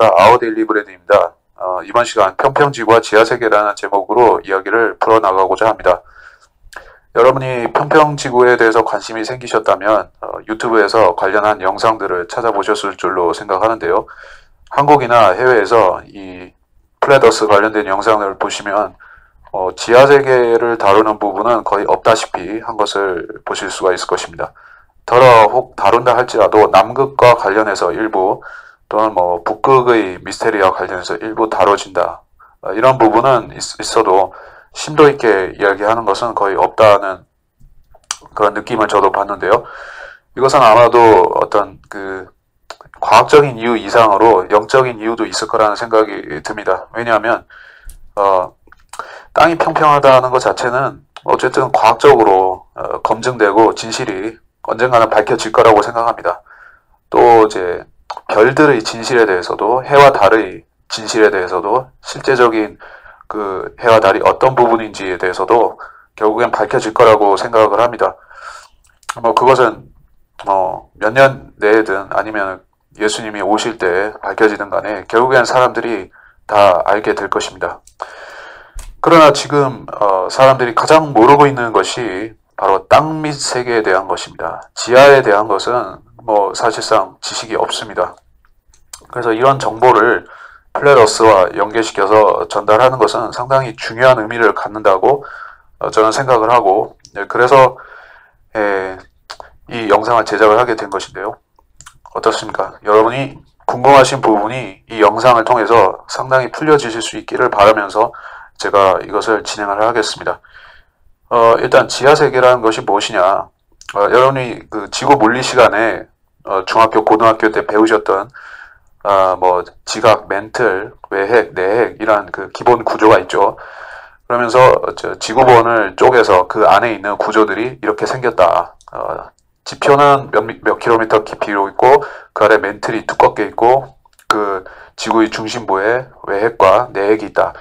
안녕하십니까. 아우데일리 브레드입니다. 이번 시간 평평지구와 지하세계라는 제목으로 이야기를 풀어나가고자 합니다. 여러분이 평평지구에 대해서 관심이 생기셨다면 유튜브에서 관련한 영상들을 찾아보셨을 줄로 생각하는데요. 한국이나 해외에서 이 플랫어스 관련된 영상을 보시면 지하세계를 다루는 부분은 거의 없다시피 한 것을 보실 수가 있을 것입니다. 혹 다룬다 할지라도 남극과 관련해서 일부 또는 북극의 미스테리와 관련해서 일부 다뤄진다. 이런 부분은 있어도 심도 있게 이야기하는 것은 거의 없다는 그런 느낌을 저도 받는데요. 이것은 아마도 어떤 과학적인 이유 이상으로 영적인 이유도 있을 거라는 생각이 듭니다. 왜냐하면 땅이 평평하다는 것 자체는 어쨌든 과학적으로 검증되고 진실이 언젠가는 밝혀질 거라고 생각합니다. 또 이제 별들의 진실에 대해서도 해와 달의 진실에 대해서도 실제적인 그 해와 달이 어떤 부분인지에 대해서도 결국엔 밝혀질 거라고 생각을 합니다. 그것은 몇 년 내에든 아니면 예수님이 오실 때 밝혀지든 간에 결국엔 사람들이 다 알게 될 것입니다. 그러나 지금 사람들이 가장 모르고 있는 것이 바로 땅 및 세계에 대한 것입니다. 지하에 대한 것은 사실상 지식이 없습니다. 그래서 이런 정보를 플랫어스와 연계시켜서 전달하는 것은 상당히 중요한 의미를 갖는다고 저는 생각을 하고, 그래서 이 영상을 제작을 하게 된 것인데요. 어떻습니까? 여러분이 궁금하신 부분이 이 영상을 통해서 상당히 풀려지실 수 있기를 바라면서 제가 이것을 진행을 하겠습니다. 일단 지하세계라는 것이 무엇이냐? 여러분이 지구 물리 시간에 중학교, 고등학교 때 배우셨던 지각, 멘틀, 외핵, 내핵 이런 기본 구조가 있죠. 그러면서 지구본을 쪼개서 그 안에 있는 구조들이 이렇게 생겼다. 지표는 몇 킬로미터 깊이로 있고 그 아래 멘틀이 두껍게 있고 그 지구의 중심부에 외핵과 내핵이 있다.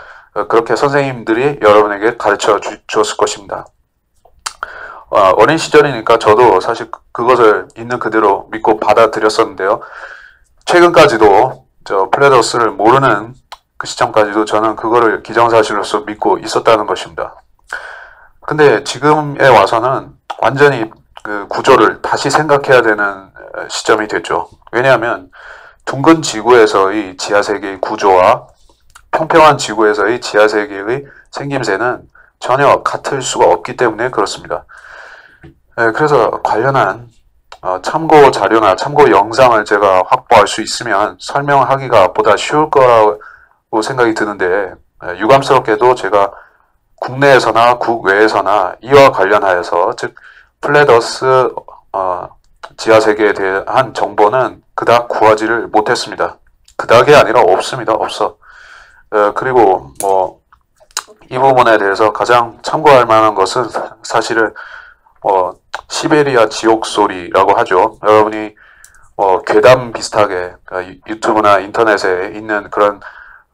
그렇게 선생님들이 여러분에게 가르쳐 주었을 것입니다. 어린 시절이니까 저도 사실 그것을 있는 그대로 믿고 받아들였었는데요. 최근까지도 플랫어스를 모르는 그 시점까지도 저는 그거를 기정사실로서 믿고 있었다는 것입니다. 근데 지금에 와서는 완전히 그 구조를 다시 생각해야 되는 시점이 됐죠. 왜냐하면 둥근 지구에서의 지하세계의 구조와 평평한 지구에서의 지하세계의 생김새는 전혀 같을 수가 없기 때문에 그렇습니다. 그래서 관련한 참고 자료나 참고 영상을 제가 확보할 수 있으면 설명하기가 보다 쉬울 거라고 생각이 드는데, 유감스럽게도 제가 국내에서나 국외에서나 이와 관련하여서 즉 플랫어스 지하세계에 대한 정보는 그닥 구하지를 못했습니다. 그닥이 아니라 없습니다. 없어. 그리고 이 부분에 대해서 가장 참고할 만한 것은 사실은 시베리아 지옥소리라고 하죠. 여러분이 괴담 비슷하게 유튜브나 인터넷에 있는 그런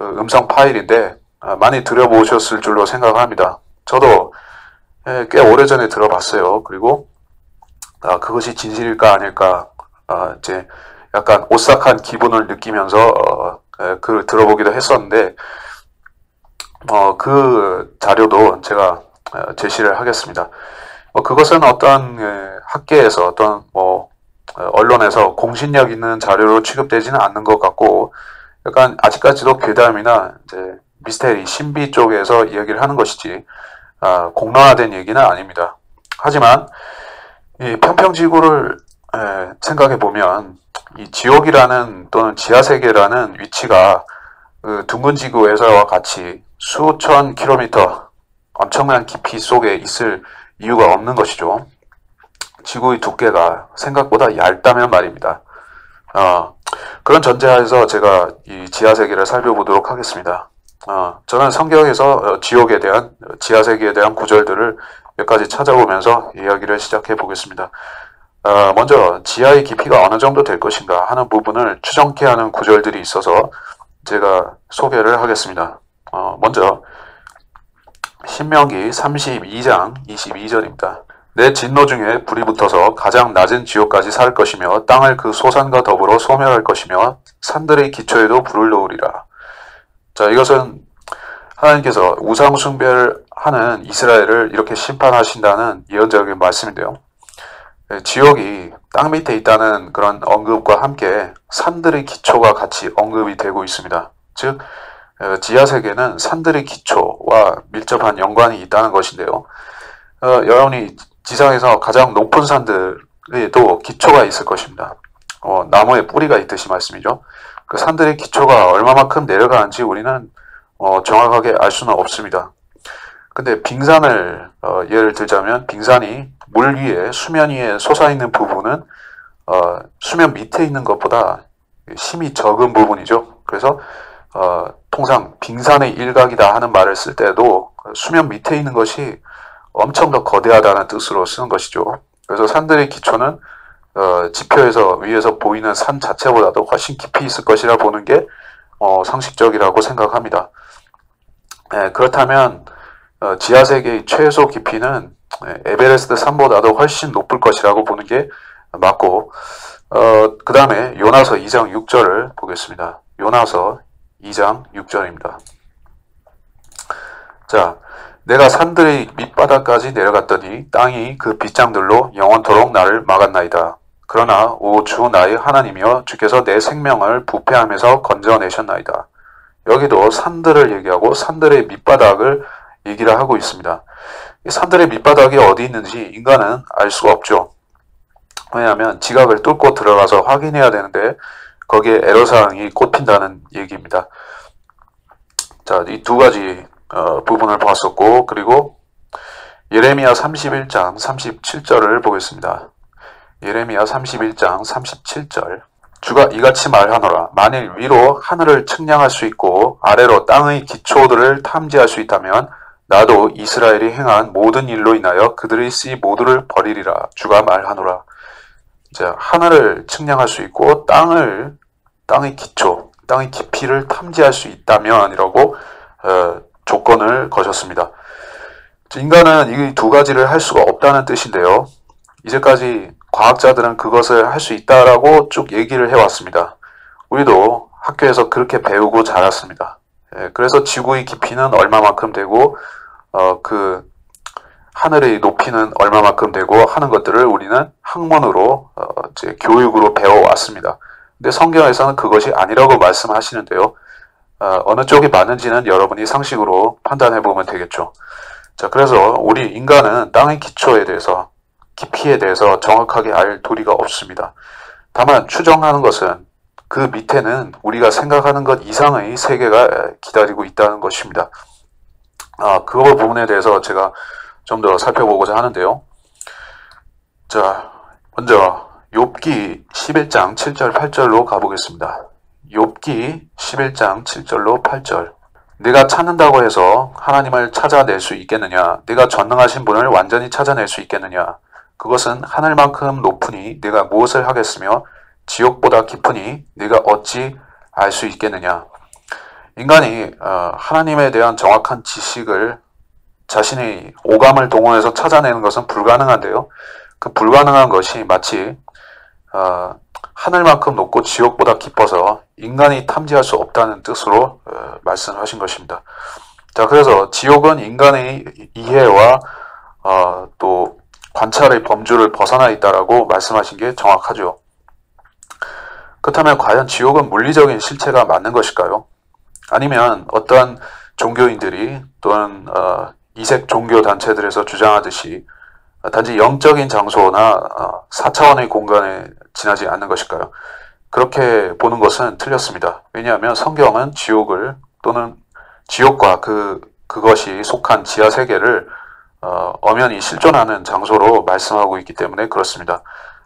음성 파일인데 많이 들어보셨을 줄로 생각합니다. 저도 꽤 오래전에 들어봤어요. 그리고 그것이 진실일까 아닐까 이제 약간 오싹한 기분을 느끼면서 들어보기도 했었는데 그 자료도 제가 제시를 하겠습니다. 그것은 어떤 학계에서 어떤 언론에서 공신력 있는 자료로 취급되지는 않는 것 같고, 약간 아직까지도 괴담이나 이제 미스테리, 신비 쪽에서 이야기를 하는 것이지 공론화된 얘기는 아닙니다. 하지만 이 평평지구를 생각해 보면 이 지옥이라는 또는 지하세계라는 위치가 둥근 지구에서와 같이 수천 킬로미터 엄청난 깊이 속에 있을 이유가 없는 것이죠. 지구의 두께가 생각보다 얇다면 말입니다. 그런 전제하에서 제가 이 지하세계를 살펴보도록 하겠습니다. 저는 성경에서 지옥에 대한, 지하세계에 대한 구절들을 몇 가지 찾아보면서 이야기를 시작해 보겠습니다. 먼저 지하의 깊이가 어느 정도 될 것인가 하는 부분을 추정케 하는 구절들이 있어서 제가 소개를 하겠습니다. 먼저 신명기 32장 22절입니다. 내 진노 중에 불이 붙어서 가장 낮은 지옥까지 살 것이며 땅을 그 소산과 더불어 소멸할 것이며 산들의 기초에도 불을 놓으리라. 자, 이것은 하나님께서 우상 숭배를 하는 이스라엘을 이렇게 심판하신다는 예언적인 말씀인데요. 지옥이 땅 밑에 있다는 그런 언급과 함께 산들의 기초가 같이 언급이 되고 있습니다. 즉 지하세계는 산들의 기초와 밀접한 연관이 있다는 것인데요. 여러분이 지상에서 가장 높은 산들에도 기초가 있을 것입니다. 나무에 뿌리가 있듯이 말씀이죠. 그 산들의 기초가 얼마만큼 내려가는지 우리는 정확하게 알 수는 없습니다. 근데 빙산을 예를 들자면 빙산이 물 위에 수면 위에 솟아있는 부분은 수면 밑에 있는 것보다 힘이 적은 부분이죠. 그래서 통상 빙산의 일각이다 하는 말을 쓸 때도 수면 밑에 있는 것이 엄청 더 거대하다는 뜻으로 쓰는 것이죠. 그래서 산들의 기초는 지표에서 위에서 보이는 산 자체보다도 훨씬 깊이 있을 것이라 보는 게 상식적이라고 생각합니다. 그렇다면 지하세계의 최소 깊이는 에베레스트 산보다도 훨씬 높을 것이라고 보는 게 맞고, 그 다음에 요나서 2장 6절을 보겠습니다. 요나서 2장 6절입니다. 자, 내가 산들의 밑바닥까지 내려갔더니 땅이 그 빗장들로 영원토록 나를 막았나이다. 그러나 오 주 나의 하나님이여 주께서 내 생명을 부패하면서 건져내셨나이다. 여기도 산들을 얘기하고 산들의 밑바닥을 얘기를 하고 있습니다. 이 산들의 밑바닥이 어디 있는지 인간은 알 수가 없죠. 왜냐하면 지각을 뚫고 들어가서 확인해야 되는데 거기에 애로사항이 꼽힌다는 얘기입니다. 자, 이 두 가지 부분을 봤었고, 그리고 예레미야 31장 37절을 보겠습니다. 예레미야 31장 37절. 주가 이같이 말하노라. 만일 위로 하늘을 측량할 수 있고 아래로 땅의 기초들을 탐지할 수 있다면 나도 이스라엘이 행한 모든 일로 인하여 그들의 씨 모두를 버리리라. 주가 말하노라. 자, 하늘을 측량할 수 있고 땅의 기초, 땅의 깊이를 탐지할 수 있다면 이라고 조건을 거셨습니다. 인간은 이 두 가지를 할 수가 없다는 뜻인데요. 이제까지 과학자들은 그것을 할 수 있다라고 쭉 얘기를 해왔습니다. 우리도 학교에서 그렇게 배우고 자랐습니다. 그래서 지구의 깊이는 얼마만큼 되고 그 하늘의 높이는 얼마만큼 되고 하는 것들을 우리는 학문으로 이제 교육으로 배워왔습니다. 근데 성경에서는 그것이 아니라고 말씀하시는데요. 어느 쪽이 맞는지는 여러분이 상식으로 판단해 보면 되겠죠. 자, 그래서 우리 인간은 땅의 기초에 대해서 깊이에 대해서 정확하게 알 도리가 없습니다. 다만 추정하는 것은 그 밑에는 우리가 생각하는 것 이상의 세계가 기다리고 있다는 것입니다. 그 부분에 대해서 제가 좀 더 살펴보고자 하는데요. 자, 먼저 욥기 11장 7절 8절로 가보겠습니다. 욥기 11장 7절로 8절. 네가 찾는다고 해서 하나님을 찾아낼 수 있겠느냐? 네가 전능하신 분을 완전히 찾아낼 수 있겠느냐? 그것은 하늘만큼 높으니 네가 무엇을 하겠으며 지옥보다 깊으니 네가 어찌 알 수 있겠느냐? 인간이 하나님에 대한 정확한 지식을 자신의 오감을 동원해서 찾아내는 것은 불가능한데요. 그 불가능한 것이 마치 하늘만큼 높고 지옥보다 깊어서 인간이 탐지할 수 없다는 뜻으로 말씀하신 것입니다. 자, 그래서 지옥은 인간의 이해와 또 관찰의 범주를 벗어나 있다라고 말씀하신 게 정확하죠. 그렇다면 과연 지옥은 물리적인 실체가 맞는 것일까요? 아니면 어떠한 종교인들이 또는 이색 종교 단체들에서 주장하듯이 단지 영적인 장소나 4차원의 공간에 지나지 않는 것일까요? 그렇게 보는 것은 틀렸습니다. 왜냐하면 성경은 지옥을 또는 지옥과 그것이 속한 지하 세계를 엄연히 실존하는 장소로 말씀하고 있기 때문에 그렇습니다.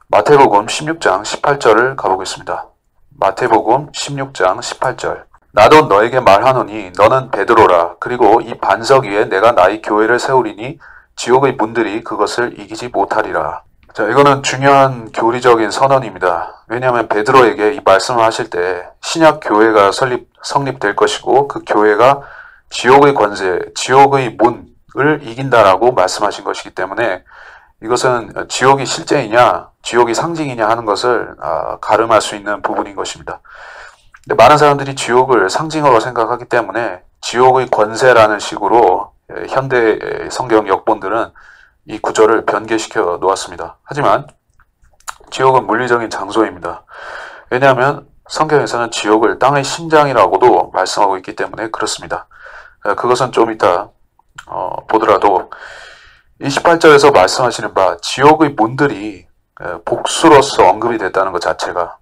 마태복음 16장 18절을 가보겠습니다. 마태복음 16장 18절. 나도 너에게 말하노니 너는 베드로라. 그리고 이 반석 위에 내가 나의 교회를 세우리니 지옥의 문들이 그것을 이기지 못하리라. 자, 이거는 중요한 교리적인 선언입니다. 왜냐하면 베드로에게 이 말씀을 하실 때 신약 교회가 성립될 것이고 그 교회가 지옥의 권세, 지옥의 문을 이긴다라고 말씀하신 것이기 때문에 이것은 지옥이 실제이냐, 지옥이 상징이냐 하는 것을 가름할 수 있는 부분인 것입니다. 근데 많은 사람들이 지옥을 상징으로 생각하기 때문에 지옥의 권세라는 식으로 현대 성경 역본들은 이 구절을 변개시켜 놓았습니다. 하지만 지옥은 물리적인 장소입니다. 왜냐하면 성경에서는 지옥을 땅의 심장이라고도 말씀하고 있기 때문에 그렇습니다. 그것은 좀 이따 보더라도 28절에서 말씀하시는 바 지옥의 문들이 복수로서 언급이 됐다는 것 자체가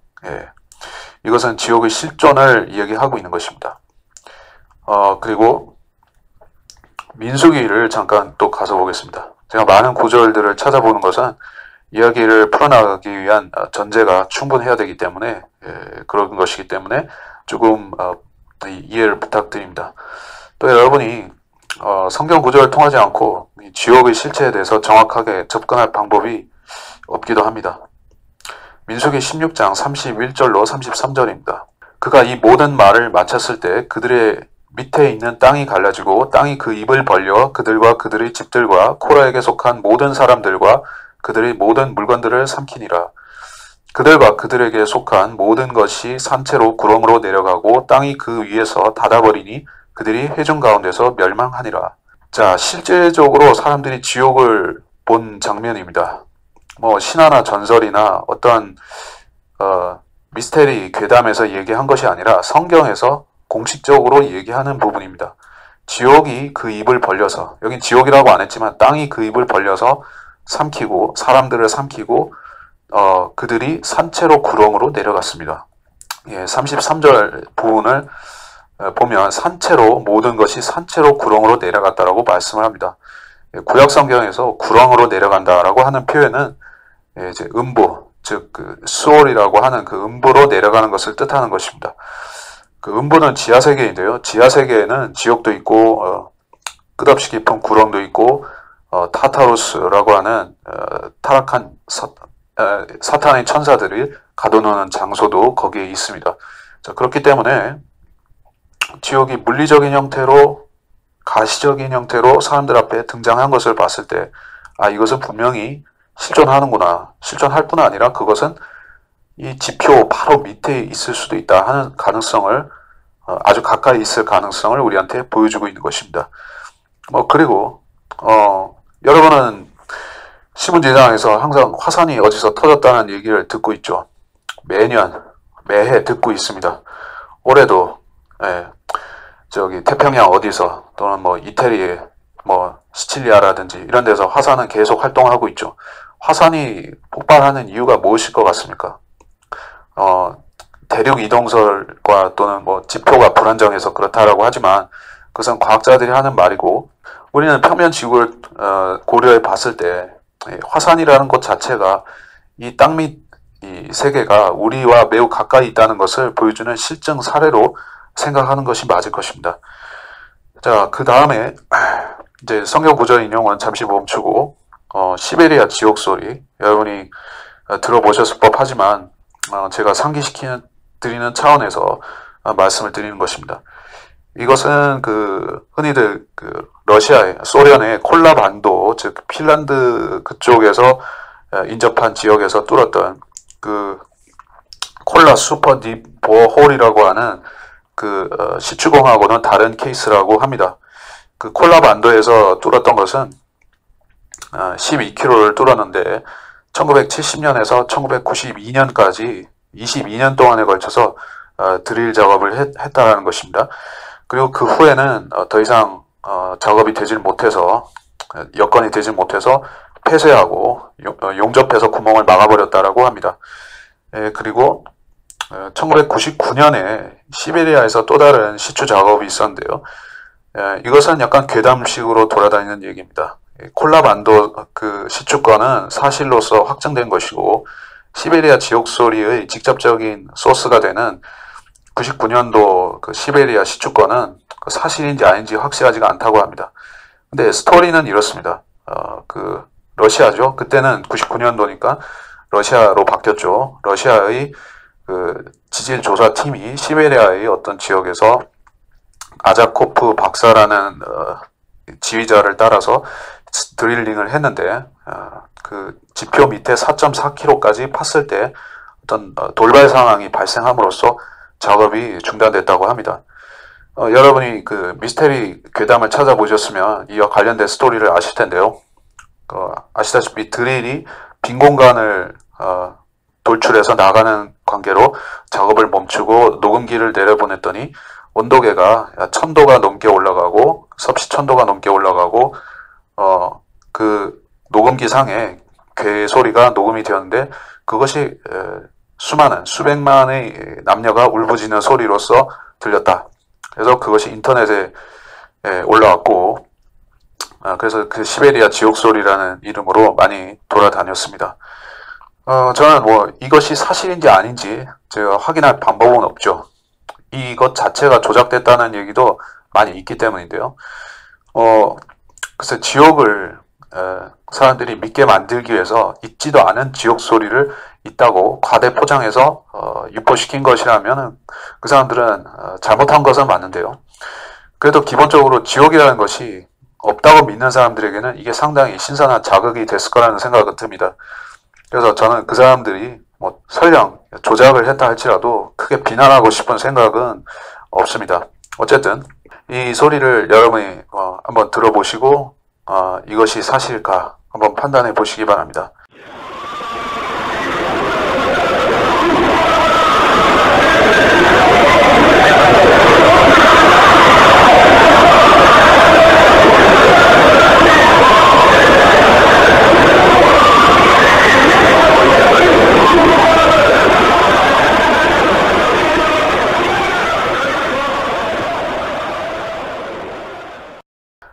이것은 지옥의 실존을 이야기하고 있는 것입니다. 그리고 민수기를 잠깐 또 가서 보겠습니다. 제가 많은 구절들을 찾아보는 것은 이야기를 풀어나가기 위한 전제가 충분해야 되기 때문에 그런 것이기 때문에 조금 이해를 부탁드립니다. 또 여러분이 성경 구절을 통하지 않고 지옥의 실체에 대해서 정확하게 접근할 방법이 없기도 합니다. 민수기 16장 31절로 33절입니다. 그가 이 모든 말을 마쳤을 때 그들의 밑에 있는 땅이 갈라지고 땅이 그 입을 벌려 그들과 그들의 집들과 코라에게 속한 모든 사람들과 그들의 모든 물건들을 삼키니라. 그들과 그들에게 속한 모든 것이 산채로 구렁으로 내려가고 땅이 그 위에서 닫아버리니 그들이 회중 가운데서 멸망하니라. 자, 실제적으로 사람들이 지옥을 본 장면입니다. 신화나 전설이나 어떤 미스테리 괴담에서 얘기한 것이 아니라 성경에서 공식적으로 얘기하는 부분입니다. 지옥이 그 입을 벌려서, 여긴 지옥이라고 안 했지만 땅이 그 입을 벌려서 삼키고 사람들을 삼키고 그들이 산채로 구렁으로 내려갔습니다. 33절 부분을 보면 산채로 모든 것이 산채로 구렁으로 내려갔다라고 말씀을 합니다. 구약 성경에서 구렁으로 내려간다라고 하는 표현은 이제 음부, 즉 수올이라고 하는 그 음부로 내려가는 것을 뜻하는 것입니다. 그 음부는 지하 세계인데요. 지하 세계에는 지옥도 있고 끝없이 깊은 구렁도 있고 타타루스라고 하는 타락한 사탄의 천사들이 가둬놓는 장소도 거기에 있습니다. 자, 그렇기 때문에 지옥이 물리적인 형태로 가시적인 형태로 사람들 앞에 등장한 것을 봤을 때 이것은 분명히 실존하는구나. 실존할 뿐 아니라 그것은 이 지표 바로 밑에 있을 수도 있다 하는 가능성을 아주 가까이 있을 가능성을 우리한테 보여주고 있는 것입니다. 그리고 여러분은 신문지상에서 항상 화산이 어디서 터졌다는 얘기를 듣고 있죠. 매해 듣고 있습니다. 올해도 저기 태평양 어디서 또는 이태리 시칠리아라든지 이런 데서 화산은 계속 활동하고 있죠. 화산이 폭발하는 이유가 무엇일 것 같습니까? 대륙 이동설과 또는 지표가 불안정해서 그렇다라고 하지만 그것은 과학자들이 하는 말이고 우리는 평면 지구를 고려해 봤을 때 화산이라는 것 자체가 이 땅 밑 이 세계가 우리와 매우 가까이 있다는 것을 보여주는 실증 사례로 생각하는 것이 맞을 것입니다. 자, 그 다음에 이제 성경 구절 인용은 잠시 멈추고 시베리아 지옥 소리 여러분이 들어보셨을 법하지만 제가 상기시키는 차원에서 말씀을 드리는 것입니다. 이것은 흔히들 러시아의 소련의 콜라 반도 즉 핀란드 그쪽에서 인접한 지역에서 뚫었던 콜라 슈퍼 딥 보어홀이라고 하는 시추공하고는 다른 케이스라고 합니다. 콜라 반도에서 뚫었던 것은 12km를 뚫었는데 1970년에서 1992년까지 22년 동안에 걸쳐서 드릴 작업을 했다는 것입니다. 그리고 그 후에는 더 이상 작업이 되질 못해서 여건이 되질 못해서 폐쇄하고 용접해서 구멍을 막아버렸다라고 합니다. 그리고 1999년에 시베리아에서 또 다른 시추 작업이 있었는데요. 이것은 약간 괴담식으로 돌아다니는 얘기입니다. 콜라반도 시추권은 사실로서 확정된 것이고 시베리아 지옥소리의 직접적인 소스가 되는 99년도 시베리아 시추권은 사실인지 아닌지 확실하지가 않다고 합니다. 근데 스토리는 이렇습니다. 러시아죠. 그때는 99년도니까 러시아로 바뀌었죠. 러시아의 지질 조사 팀이 시베리아의 어떤 지역에서 아자코프 박사라는 지휘자를 따라서 드릴링을 했는데 그 지표 밑에 4.4km까지 팠을 때 어떤 돌발 상황이 발생함으로써 작업이 중단됐다고 합니다. 여러분이 그 미스테리 괴담을 찾아보셨으면 이와 관련된 스토리를 아실 텐데요. 아시다시피 드릴이 빈 공간을 돌출해서 나가는 관계로 작업을 멈추고 녹음기를 내려보냈더니 온도계가 1000도가 넘게 올라가고 섭씨 1000도가 넘게 올라가고 그 녹음기 상에 괴 소리가 녹음이 되었는데 그것이 수많은 수백만의 남녀가 울부짖는 소리로서 들렸다. 그래서 그것이 인터넷에 올라왔고 그래서 그 시베리아 지옥소리라는 이름으로 많이 돌아다녔습니다. 저는 뭐 이것이 사실인지 아닌지 제가 확인할 방법은 없죠. 이것 자체가 조작됐다는 얘기도 많이 있기 때문인데요. 글쎄 지옥을 사람들이 믿게 만들기 위해서 있지도 않은 지옥 소리를 있다고 과대 포장해서 유포시킨 것이라면 그 사람들은 잘못한 것은 맞는데요. 그래도 기본적으로 지옥이라는 것이 없다고 믿는 사람들에게는 이게 상당히 신선한 자극이 됐을 거라는 생각은 듭니다. 그래서 저는 그 사람들이 뭐 설령 조작을 했다 할지라도 크게 비난하고 싶은 생각은 없습니다. 어쨌든 이 소리를 여러분이 한번 들어보시고 이것이 사실일까 한번 판단해 보시기 바랍니다.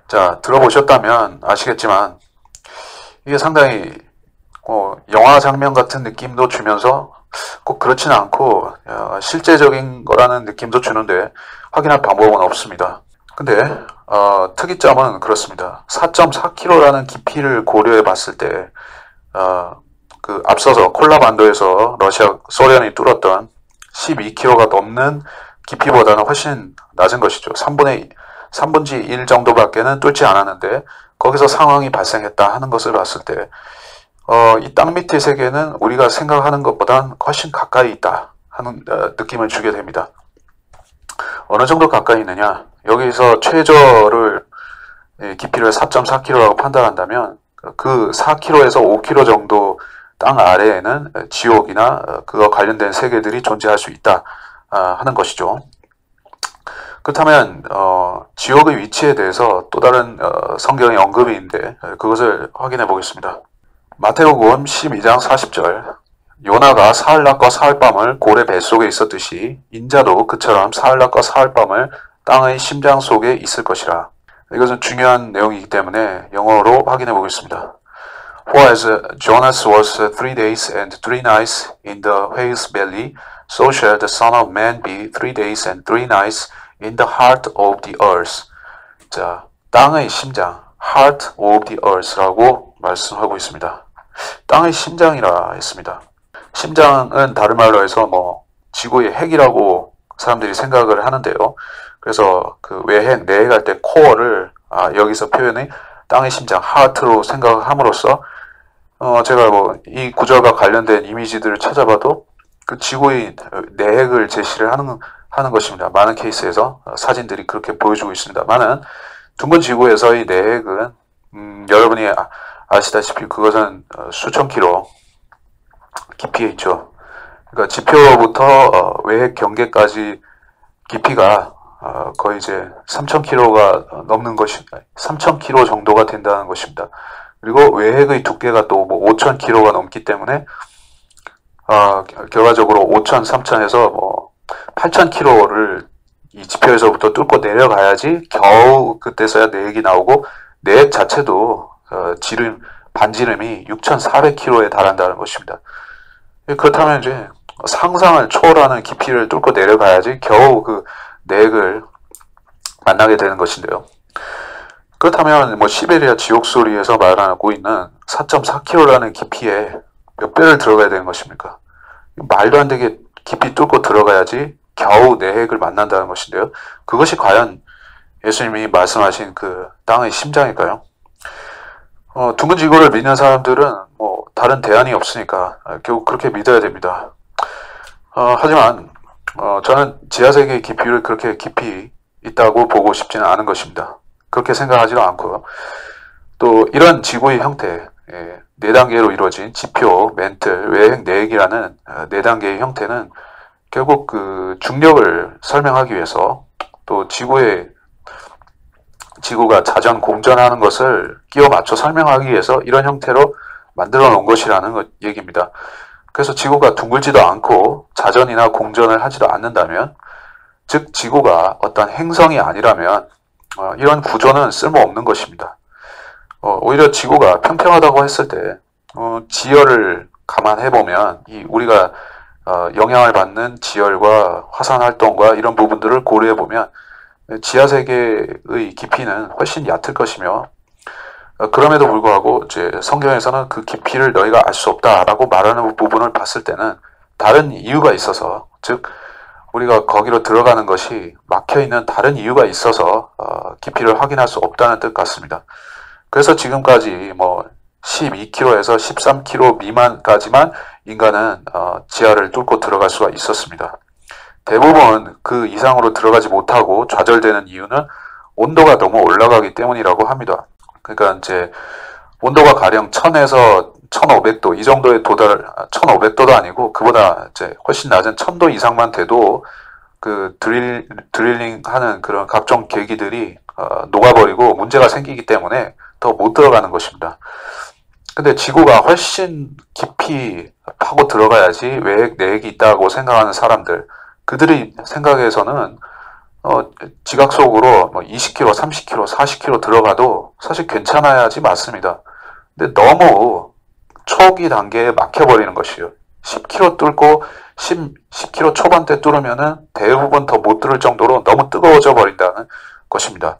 자, 들어보셨다면 아시겠지만 이게 상당히 영화 장면 같은 느낌도 주면서 꼭 그렇지는 않고 실제적인 거라는 느낌도 주는데 확인할 방법은 없습니다. 근데 특이점은 그렇습니다. 4.4km라는 깊이를 고려해 봤을 때 그 앞서서 콜라반도에서 러시아 소련이 뚫었던 12km가 넘는 깊이보다는 훨씬 낮은 것이죠. 3분의 1 정도밖에는 뚫지 않았는데 거기서 상황이 발생했다 하는 것을 봤을 때 이 땅 밑의 세계는 우리가 생각하는 것보단 훨씬 가까이 있다 하는 느낌을 주게 됩니다. 어느 정도 가까이 있느냐? 여기서 최저를 깊이를 4.4km라고 판단한다면 그 4km에서 5km 정도 땅 아래에는 지옥이나 그와 관련된 세계들이 존재할 수 있다 하는 것이죠. 그렇다면 지옥의 위치에 대해서 또 다른 성경의 언급이 있는데 그것을 확인해 보겠습니다. 마태복음 12장 40절 요나가 사흘낮과 사흘밤을 고래 뱃속에 있었듯이 인자도 그처럼 사흘낮과 사흘밤을 땅의 심장 속에 있을 것이라. 이것은 중요한 내용이기 때문에 영어로 확인해 보겠습니다. For as Jonas was 3 days and 3 nights in the whale's belly, so shall the Son of Man be 3 days and 3 nights in the heart of the earth. 자, 땅의 심장, heart of the earth라고 말씀하고 있습니다. 땅의 심장이라 했습니다. 심장은 다른 말로 해서 지구의 핵이라고 사람들이 생각을 하는데요. 그래서 그 외핵, 내핵할 때 코어를 여기서 표현이 땅의 심장, heart로 생각을 함으로써 제가 이 구절과 관련된 이미지들을 찾아봐도 그 지구의 내핵을 제시를 하는 것입니다. 많은 케이스에서 사진들이 그렇게 보여주고 있습니다만은 둥근 지구에서의 내핵은 여러분이 아시다시피 그것은 수천 킬로 깊이에 있죠. 그러니까 지표부터 외핵 경계까지 깊이가 거의 이제 3,000km가 넘는 것이 3,000km 정도가 된다는 것입니다. 그리고 외핵의 두께가 또 5,000km가 넘기 때문에 결과적으로 5,000, 3,000에서 8,000km를 이 지표에서부터 뚫고 내려가야지 겨우 그때서야 내핵이 나오고 내핵 자체도 반지름이 6,400km에 달한다는 것입니다. 그렇다면 이제 상상을 초월하는 깊이를 뚫고 내려가야지 겨우 그 내핵을 만나게 되는 것인데요. 그렇다면 시베리아 지옥소리에서 말하고 있는 4.4km라는 깊이에 몇 배를 들어가야 되는 것입니까? 말도 안 되게 깊이 뚫고 들어가야지 겨우 내핵을 만난다는 것인데요. 그것이 과연 예수님이 말씀하신 그 땅의 심장일까요? 둥근 지구를 믿는 사람들은 뭐 다른 대안이 없으니까 결국 그렇게 믿어야 됩니다. 하지만 저는 지하세계의 깊이를 그렇게 깊이 있다고 보고 싶지는 않은 것입니다. 그렇게 생각하지도 않고요. 또 이런 지구의 형태, 네 단계로 이루어진 지표, 멘틀, 외핵, 내핵이라는 네 단계의 형태는 결국 그 중력을 설명하기 위해서 또 지구가 자전 공전하는 것을 끼워 맞춰 설명하기 위해서 이런 형태로 만들어 놓은 것이라는 얘기입니다. 그래서 지구가 둥글지도 않고 자전이나 공전을 하지도 않는다면, 즉 지구가 어떤 행성이 아니라면 이런 구조는 쓸모없는 것입니다. 오히려 지구가 평평하다고 했을 때 지열을 감안해보면 우리가 영향을 받는 지열과 화산 활동과 이런 부분들을 고려해보면 지하세계의 깊이는 훨씬 얕을 것이며, 그럼에도 불구하고 이제 성경에서는 그 깊이를 너희가 알 수 없다라고 말하는 부분을 봤을 때는 다른 이유가 있어서, 즉 우리가 거기로 들어가는 것이 막혀있는 다른 이유가 있어서 깊이를 확인할 수 없다는 뜻 같습니다. 그래서 지금까지 뭐 12km에서 13km 미만까지만 인간은 지하를 뚫고 들어갈 수가 있었습니다. 대부분 그 이상으로 들어가지 못하고 좌절되는 이유는 온도가 너무 올라가기 때문이라고 합니다. 그러니까 이제 온도가 가령 1000에서 1500도 이 정도에 1500도도 아니고 그보다 이제 훨씬 낮은 1000도 이상만 돼도 그 드릴링 하는 그런 각종 계기들이 녹아버리고 문제가 생기기 때문에 더 못 들어가는 것입니다. 근데 지구가 훨씬 깊이 파고 들어가야지 외핵, 내핵이 있다고 생각하는 사람들, 그들의 생각에서는 지각속으로 뭐 20km, 30km, 40km 들어가도 사실 괜찮아야지 맞습니다. 근데 너무 초기 단계에 막혀버리는 것이에요. 10km 뚫고 10km 초반대 뚫으면은 대부분 더 못 뚫을 정도로 너무 뜨거워져 버린다는 것입니다.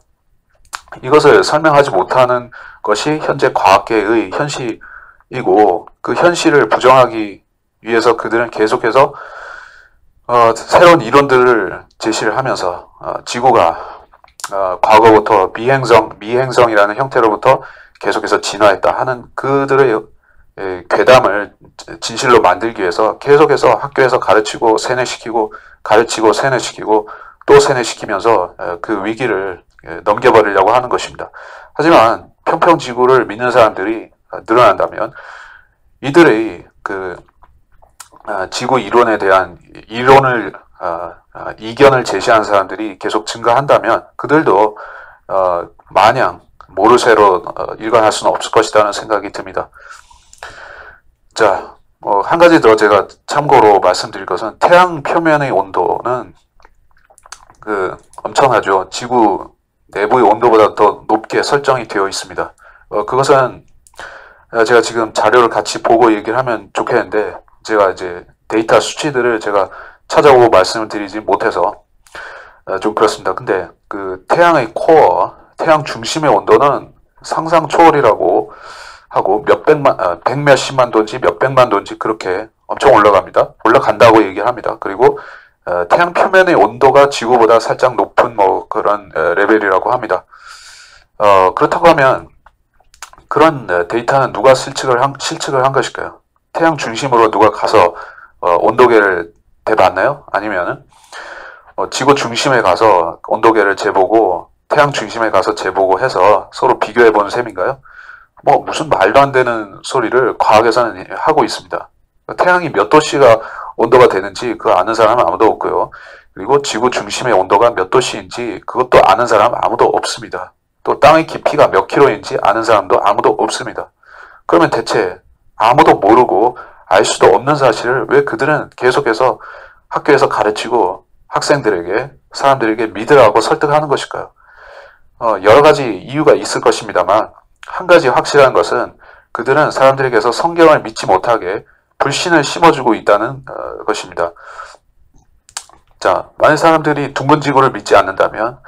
이것을 설명하지 못하는 것이 현재 과학계의 현실이고, 그 현실을 부정하기 위해서 그들은 계속해서 새로운 이론들을 제시를 하면서 지구가 과거부터 미행성이라는 형태로부터 계속해서 진화했다 하는 그들의 괴담을 진실로 만들기 위해서 계속해서 학교에서 가르치고 세뇌시키고, 가르치고 세뇌시키고 또 세뇌시키면서 그 위기를 넘겨버리려고 하는 것입니다. 하지만 평평지구를 믿는 사람들이 늘어난다면 이들의 그 지구 이론에 대한 이견을 제시하는 사람들이 계속 증가한다면 그들도 마냥 모르쇠로 일관할 수는 없을 것이라는 생각이 듭니다. 자, 한 가지 더 제가 참고로 말씀드릴 것은, 태양 표면의 온도는 엄청나죠. 지구 내부의 온도보다 더 높게 설정이 되어 있습니다. 그것은 제가 지금 자료를 같이 보고 얘기를 하면 좋겠는데, 제가 이제 데이터 수치들을 제가 찾아보고 말씀을 드리지 못해서 좀 그렇습니다. 근데 그 태양의 코어, 태양 중심의 온도는 상상 초월이라고 하고 백몇십만 도인지 몇백만 도인지 그렇게 엄청 올라갑니다. 올라간다고 얘기를 합니다. 그리고 태양 표면의 온도가 지구보다 살짝 높은 뭐 그런 레벨이라고 합니다. 그렇다고 하면 그런 데이터는 누가 실측을 한 것일까요? 태양 중심으로 누가 가서 온도계를 대봤나요? 아니면은 지구 중심에 가서 온도계를 재보고 태양 중심에 가서 재보고 해서 서로 비교해보는 셈인가요? 뭐 무슨 말도 안 되는 소리를 과학에서는 하고 있습니다. 태양이 몇 도씨가 온도가 되는지 그거 아는 사람은 아무도 없고요. 그리고 지구 중심의 온도가 몇 도씨인지 그것도 아는 사람 아무도 없습니다. 또 땅의 깊이가 몇 킬로인지 아는 사람도 아무도 없습니다. 그러면 대체 아무도 모르고 알 수도 없는 사실을 왜 그들은 계속해서 학교에서 가르치고 사람들에게 믿으라고 설득하는 것일까요? 여러 가지 이유가 있을 것입니다만, 한 가지 확실한 것은 그들은 사람들에게서 성경을 믿지 못하게 불신을 심어주고 있다는 것입니다. 자, 만약 사람들이 둥근 지구를 믿지 않는다면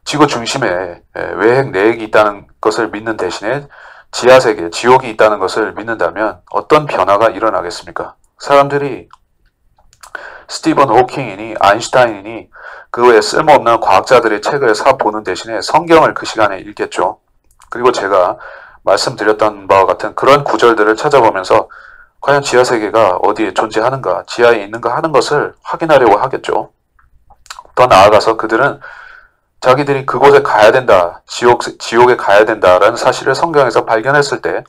지구 중심에 외핵, 내핵이 있다는 것을 믿는 대신에 지하세계, 지옥이 있다는 것을 믿는다면 어떤 변화가 일어나겠습니까? 사람들이 스티븐 호킹이니 아인슈타인이니 그 외에 쓸모없는 과학자들의 책을 사보는 대신에 성경을 그 시간에 읽겠죠. 그리고 제가 말씀드렸던 바와 같은 그런 구절들을 찾아보면서 과연 지하세계가 어디에 존재하는가, 지하에 있는가 하는 것을 확인하려고 하겠죠. 더 나아가서 그들은 자기들이 그곳에 가야 된다, 지옥에 가야 된다라는 사실을 성경에서 발견했을 때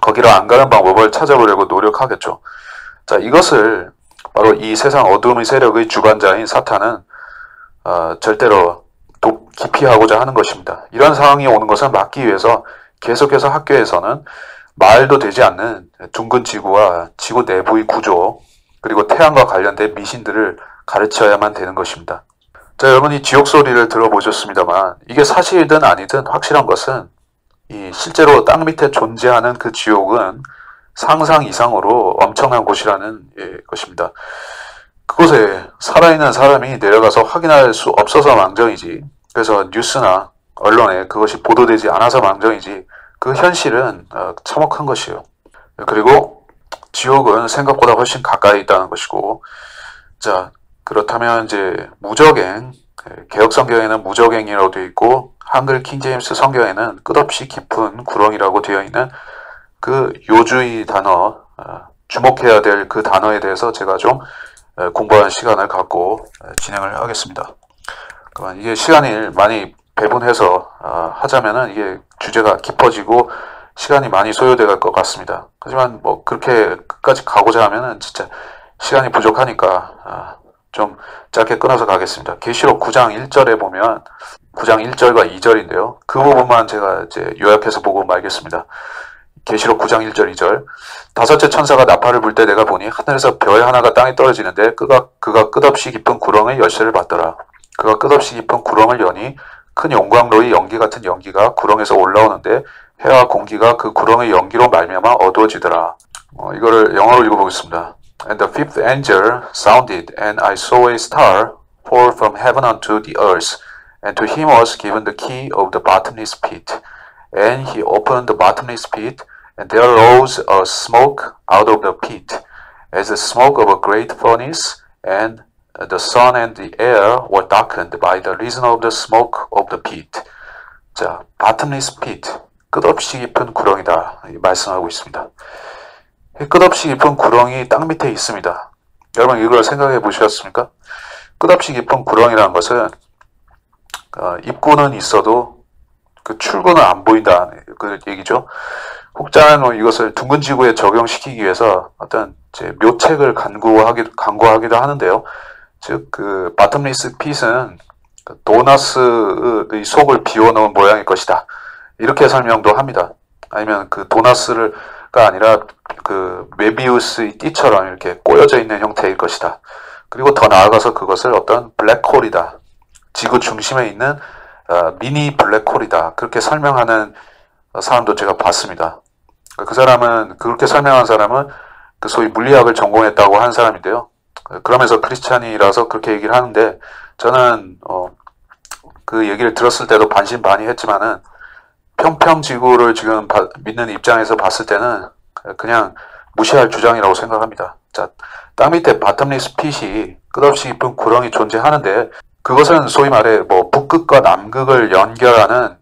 거기로 안 가는 방법을 찾아보려고 노력하겠죠. 자, 이것을 바로 이 세상 어둠의 세력의 주관자인 사탄은 절대로 기피하고자 하는 것입니다. 이런 상황이 오는 것을 막기 위해서 계속해서 학교에서는 말도 되지 않는 둥근 지구와 지구 내부의 구조, 그리고 태양과 관련된 미신들을 가르쳐야만 되는 것입니다. 자, 여러분이 지옥 소리를 들어보셨습니다만 이게 사실이든 아니든 확실한 것은 이 실제로 땅 밑에 존재하는 그 지옥은 상상 이상으로 엄청난 곳이라는 것입니다. 그곳에 살아있는 사람이 내려가서 확인할 수 없어서 망정이지, 그래서 뉴스나 언론에 그것이 보도되지 않아서 망정이지, 그 현실은 참혹한 것이에요. 그리고 지옥은 생각보다 훨씬 가까이 있다는 것이고, 자, 그렇다면 이제 무적행, 개혁 성경에는 무적행이라고 되어 있고 한글 킹제임스 성경에는 끝없이 깊은 구렁이라고 되어 있는 그 요주의 단어, 주목해야 될 그 단어에 대해서 제가 좀 공부하는 시간을 갖고 진행을 하겠습니다. 그러면 이게 시간을 많이 배분해서 하자면은 이게 주제가 깊어지고 시간이 많이 소요될 것 같습니다. 하지만 뭐 그렇게 끝까지 가고자 하면은 진짜 시간이 부족하니까 좀 짧게 끊어서 가겠습니다. 계시록 9장 1절에 보면 9장 1절과 2절인데요. 그 부분만 제가 이제 요약해서 보고 말겠습니다. 계시록 9장 1절 2절. 다섯째 천사가 나팔을 불 때 내가 보니 하늘에서 별 하나가 땅에 떨어지는데 그가 끝없이 깊은 구렁의 열쇠를 받더라. 그가 끝없이 깊은 구렁을 여니 큰 용광로의 연기 같은 연기가 구렁에서 올라오는데 해와 공기가 그 구렁의 연기로 말미암아 어두워지더라. 이거를 영어로 읽어보겠습니다. And the fifth angel sounded, and I saw a star fall from heaven unto the earth, and to him was given the key of the bottomless pit. And he opened the bottomless pit, and there rose a smoke out of the pit, as the smoke of a great furnace, and the sun and the air were darkened by the reason of the smoke of the pit. 자, bottomless pit, 끝없이 깊은 구렁이다 말씀하고 있습니다. 끝없이 깊은 구렁이 땅 밑에 있습니다. 여러분 이걸 생각해 보셨습니까? 끝없이 깊은 구렁이라는 것은 입구는 있어도 그 출구는 안 보인다 그 얘기죠. 혹자는 이것을 둥근 지구에 적용시키기 위해서 어떤 묘책을 간구하기도 하는데요. 즉 그 바텀리스 핏은 도나스의 속을 비워놓은 모양일 것이다. 이렇게 설명도 합니다. 아니면 그 도나스가 아니라 그 메비우스의 띠처럼 이렇게 꼬여져 있는 형태일 것이다. 그리고 더 나아가서 그것을 어떤 블랙홀이다. 지구 중심에 있는 미니 블랙홀이다. 그렇게 설명하는 사람도 제가 봤습니다. 그 사람은, 그렇게 설명한 사람은 그 소위 물리학을 전공했다고 하는 사람인데요. 그러면서 크리스찬이라서 그렇게 얘기를 하는데, 저는 그 얘기를 들었을 때도 반신반의했지만은 평평 지구를 지금 믿는 입장에서 봤을 때는 그냥 무시할 주장이라고 생각합니다. 자, 땅 밑에 바텀리스 핏이 끝없이 깊은 구렁이 존재하는데 그것은 소위 말해 뭐 북극과 남극을 연결하는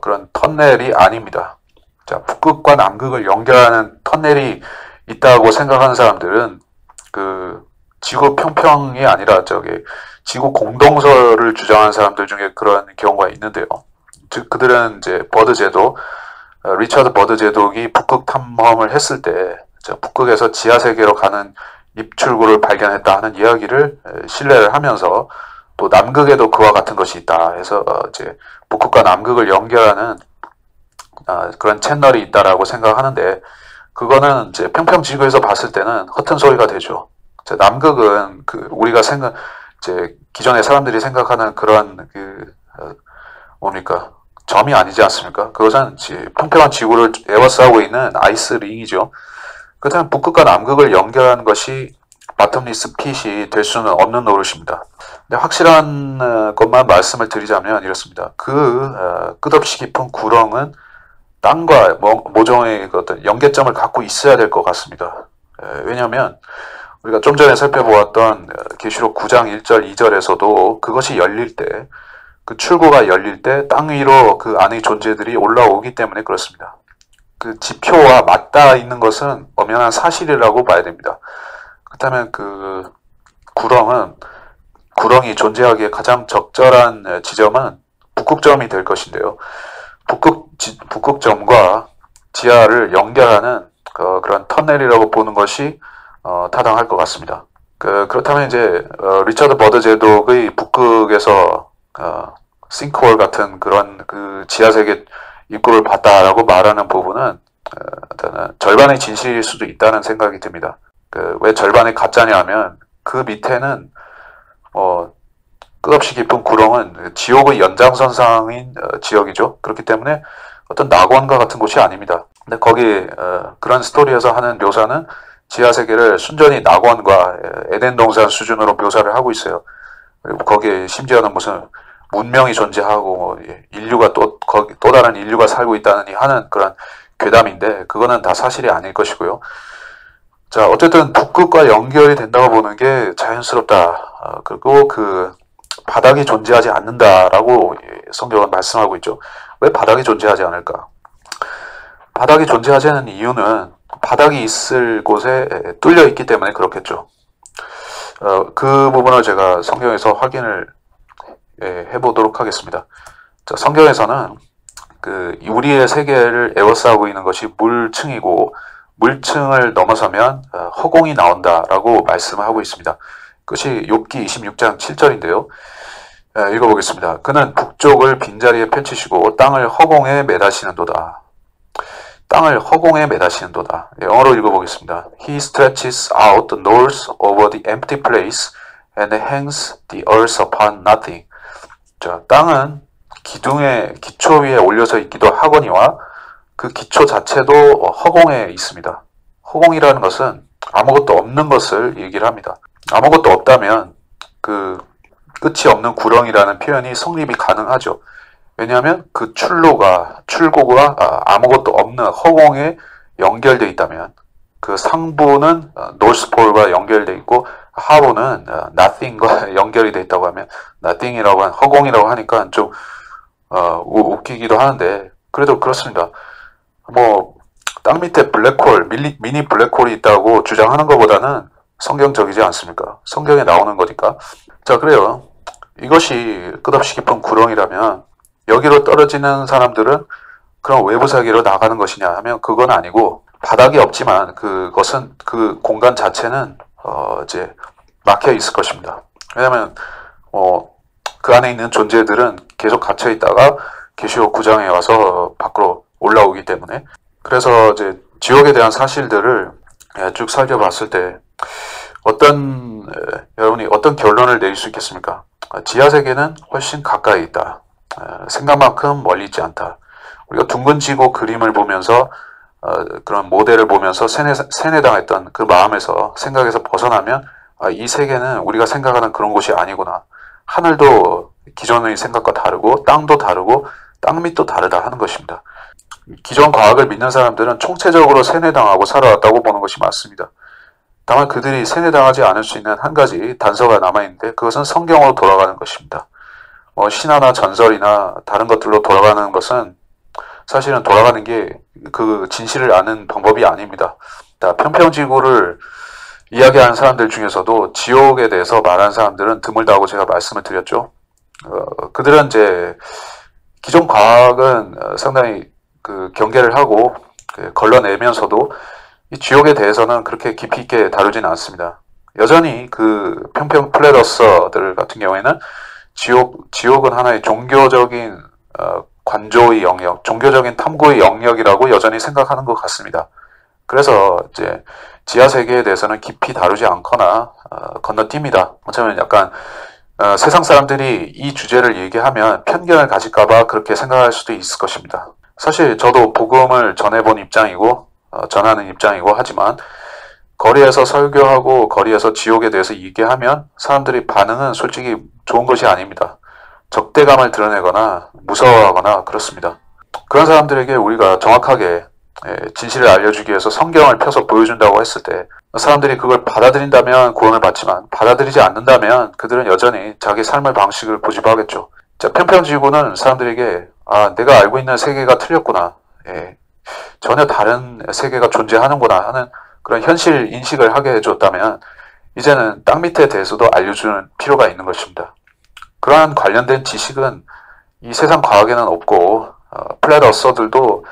그런 터널이 아닙니다. 자, 북극과 남극을 연결하는 터널이 있다고 생각하는 사람들은 그 지구 평평이 아니라 지구 공동설을 주장하는 사람들 중에 그런 경우가 있는데요. 즉 그들은 이제 버드 제독, 리처드 버드 제독이 북극 탐험을 했을 때 북극에서 지하 세계로 가는 입출구를 발견했다 하는 이야기를 신뢰를 하면서 또 남극에도 그와 같은 것이 있다 해서 이제 북극과 남극을 연결하는 그런 채널이 있다라고 생각하는데, 그거는 이제 평평 지구에서 봤을 때는 허튼 소리가 되죠. 남극은 우리가 이제 기존의 사람들이 생각하는 그런 뭡니까? 점이 아니지 않습니까? 그것은 평평한 지구를 에워싸고 있는 아이스링이죠. 그렇다면 북극과 남극을 연결하는 것이 바텀리스 핏이 될 수는 없는 노릇입니다. 근데 확실한 것만 말씀을 드리자면 이렇습니다. 끝없이 깊은 구렁은 땅과 모종의 어떤 연계점을 갖고 있어야 될 것 같습니다. 왜냐하면 우리가 좀 전에 살펴보았던 계시록 9장 1절 2절에서도 그것이 열릴 때 그 출구가 열릴 때 땅 위로 그 안의 존재들이 올라오기 때문에 그렇습니다. 그 지표와 맞닿아 있는 것은 엄연한 사실이라고 봐야 됩니다. 그렇다면 그 구렁이 존재하기에 가장 적절한 지점은 북극점이 될 것인데요. 북극점과 지하를 연결하는 그런 터널이라고 보는 것이 타당할 것 같습니다. 그렇다면 이제 리처드 버드 제독의 북극에서 싱크홀 같은 그런 그 지하세계 입구를 봤다라고 말하는 부분은 절반의 진실일 수도 있다는 생각이 듭니다. 왜 절반이 가짜냐 하면 그 밑에는 끝없이 깊은 구렁은 지옥의 연장선상인 지역이죠. 그렇기 때문에 어떤 낙원과 같은 곳이 아닙니다. 근데 거기 그런 스토리에서 하는 묘사는 지하세계를 순전히 낙원과 에덴 동산 수준으로 묘사를 하고 있어요. 그리고 거기에 심지어는 무슨 문명이 존재하고 인류가 또 다른 인류가 살고 있다느니 하는 그런 괴담인데 그거는 다 사실이 아닐 것이고요. 자, 어쨌든 북극과 연결이 된다고 보는 게 자연스럽다. 그리고 그 바닥이 존재하지 않는다라고 성경은 말씀하고 있죠. 왜 바닥이 존재하지 않을까? 바닥이 존재하지 않는 이유는 바닥이 있을 곳에 뚫려 있기 때문에 그렇겠죠. 그 부분을 제가 성경에서 확인을 해보도록 하겠습니다. 자, 성경에서는 우리의 세계를 에워싸고 있는 것이 물층이고 물층을 넘어서면 허공이 나온다라고 말씀하고 있습니다. 그것이 욥기 26장 7절인데요. 읽어보겠습니다. 그는 북쪽을 빈자리에 펼치시고 땅을 허공에 매다시는도다. 땅을 허공에 매다시는도다. 영어로 읽어보겠습니다. He stretches out the north over the empty place and hangs the earth upon nothing. 자, 땅은 기초 위에 올려서 있기도 하거니와 그 기초 자체도 허공에 있습니다. 허공이라는 것은 아무것도 없는 것을 얘기를 합니다. 아무것도 없다면 그 끝이 없는 구렁이라는 표현이 성립이 가능하죠. 왜냐하면 그 출구가 아무것도 없는 허공에 연결되어 있다면 그 상부는 노스폴과 연결되어 있고 하부는 nothing과 연결이 되어 있다고 하면 nothing이라고 허공이라고 하니까 좀 웃기기도 하는데 그래도 그렇습니다. 땅 밑에 블랙홀, 미니 블랙홀이 있다고 주장하는 것보다는 성경적이지 않습니까? 성경에 나오는 거니까. 자, 그래요. 이것이 끝없이 깊은 구렁이라면 여기로 떨어지는 사람들은 그럼 외부 세계로 나가는 것이냐 하면 그건 아니고 바닥이 없지만 그것은 그 공간 자체는 이제 막혀 있을 것입니다. 왜냐하면 그 안에 있는 존재들은 계속 갇혀 있다가 계시록 9장에 와서 밖으로 올라오기 때문에 그래서 이제 지옥에 대한 사실들을 쭉 살펴봤을 때 여러분이 어떤 결론을 내릴 수 있겠습니까? 지하 세계는 훨씬 가까이 있다. 생각만큼 멀리 있지 않다. 우리가 둥근 지구 그림을 보면서 그런 모델을 보면서 세뇌당했던 그 마음에서 생각에서 벗어나면 이 세계는 우리가 생각하는 그런 곳이 아니구나. 하늘도 기존의 생각과 다르고 땅도 다르고 땅 밑도 다르다 하는 것입니다. 기존 과학을 믿는 사람들은 총체적으로 세뇌당하고 살아왔다고 보는 것이 맞습니다. 다만 그들이 세뇌당하지 않을 수 있는 한 가지 단서가 남아있는데 그것은 성경으로 돌아가는 것입니다. 신화나 전설이나 다른 것들로 돌아가는 것은 사실은 돌아가는 게 그 진실을 아는 방법이 아닙니다. 평평지구를 이야기하는 사람들 중에서도 지옥에 대해서 말하는 사람들은 드물다고 제가 말씀을 드렸죠. 그들은 이제 기존 과학은 상당히 경계를 하고 걸러내면서도 이 지옥에 대해서는 그렇게 깊이 있게 다루지는 않습니다. 여전히 그 평평 플랫어서들 같은 경우에는 지옥은 하나의 종교적인 관조의 영역, 종교적인 탐구의 영역이라고 여전히 생각하는 것 같습니다. 그래서 이제 지하 세계에 대해서는 깊이 다루지 않거나 건너뜁니다. 어쩌면 약간 세상 사람들이 이 주제를 얘기하면 편견을 가질까봐 그렇게 생각할 수도 있을 것입니다. 사실 저도 복음을 전해본 입장이고 전하는 입장이고 하지만 거리에서 설교하고 거리에서 지옥에 대해서 얘기하면 사람들이 반응은 솔직히 좋은 것이 아닙니다. 적대감을 드러내거나 무서워하거나 그렇습니다. 그런 사람들에게 우리가 정확하게 진실을 알려주기 위해서 성경을 펴서 보여준다고 했을 때 사람들이 그걸 받아들인다면 구원을 받지만 받아들이지 않는다면 그들은 여전히 자기 삶의 방식을 고집하겠죠. 자, 평평지구는 사람들에게 내가 알고 있는 세계가 틀렸구나. 예, 전혀 다른 세계가 존재하는구나 하는 그런 현실 인식을 하게 해줬다면 이제는 땅 밑에 대해서도 알려주는 필요가 있는 것입니다. 그러한 관련된 지식은 이 세상 과학에는 없고 플랫 어서들도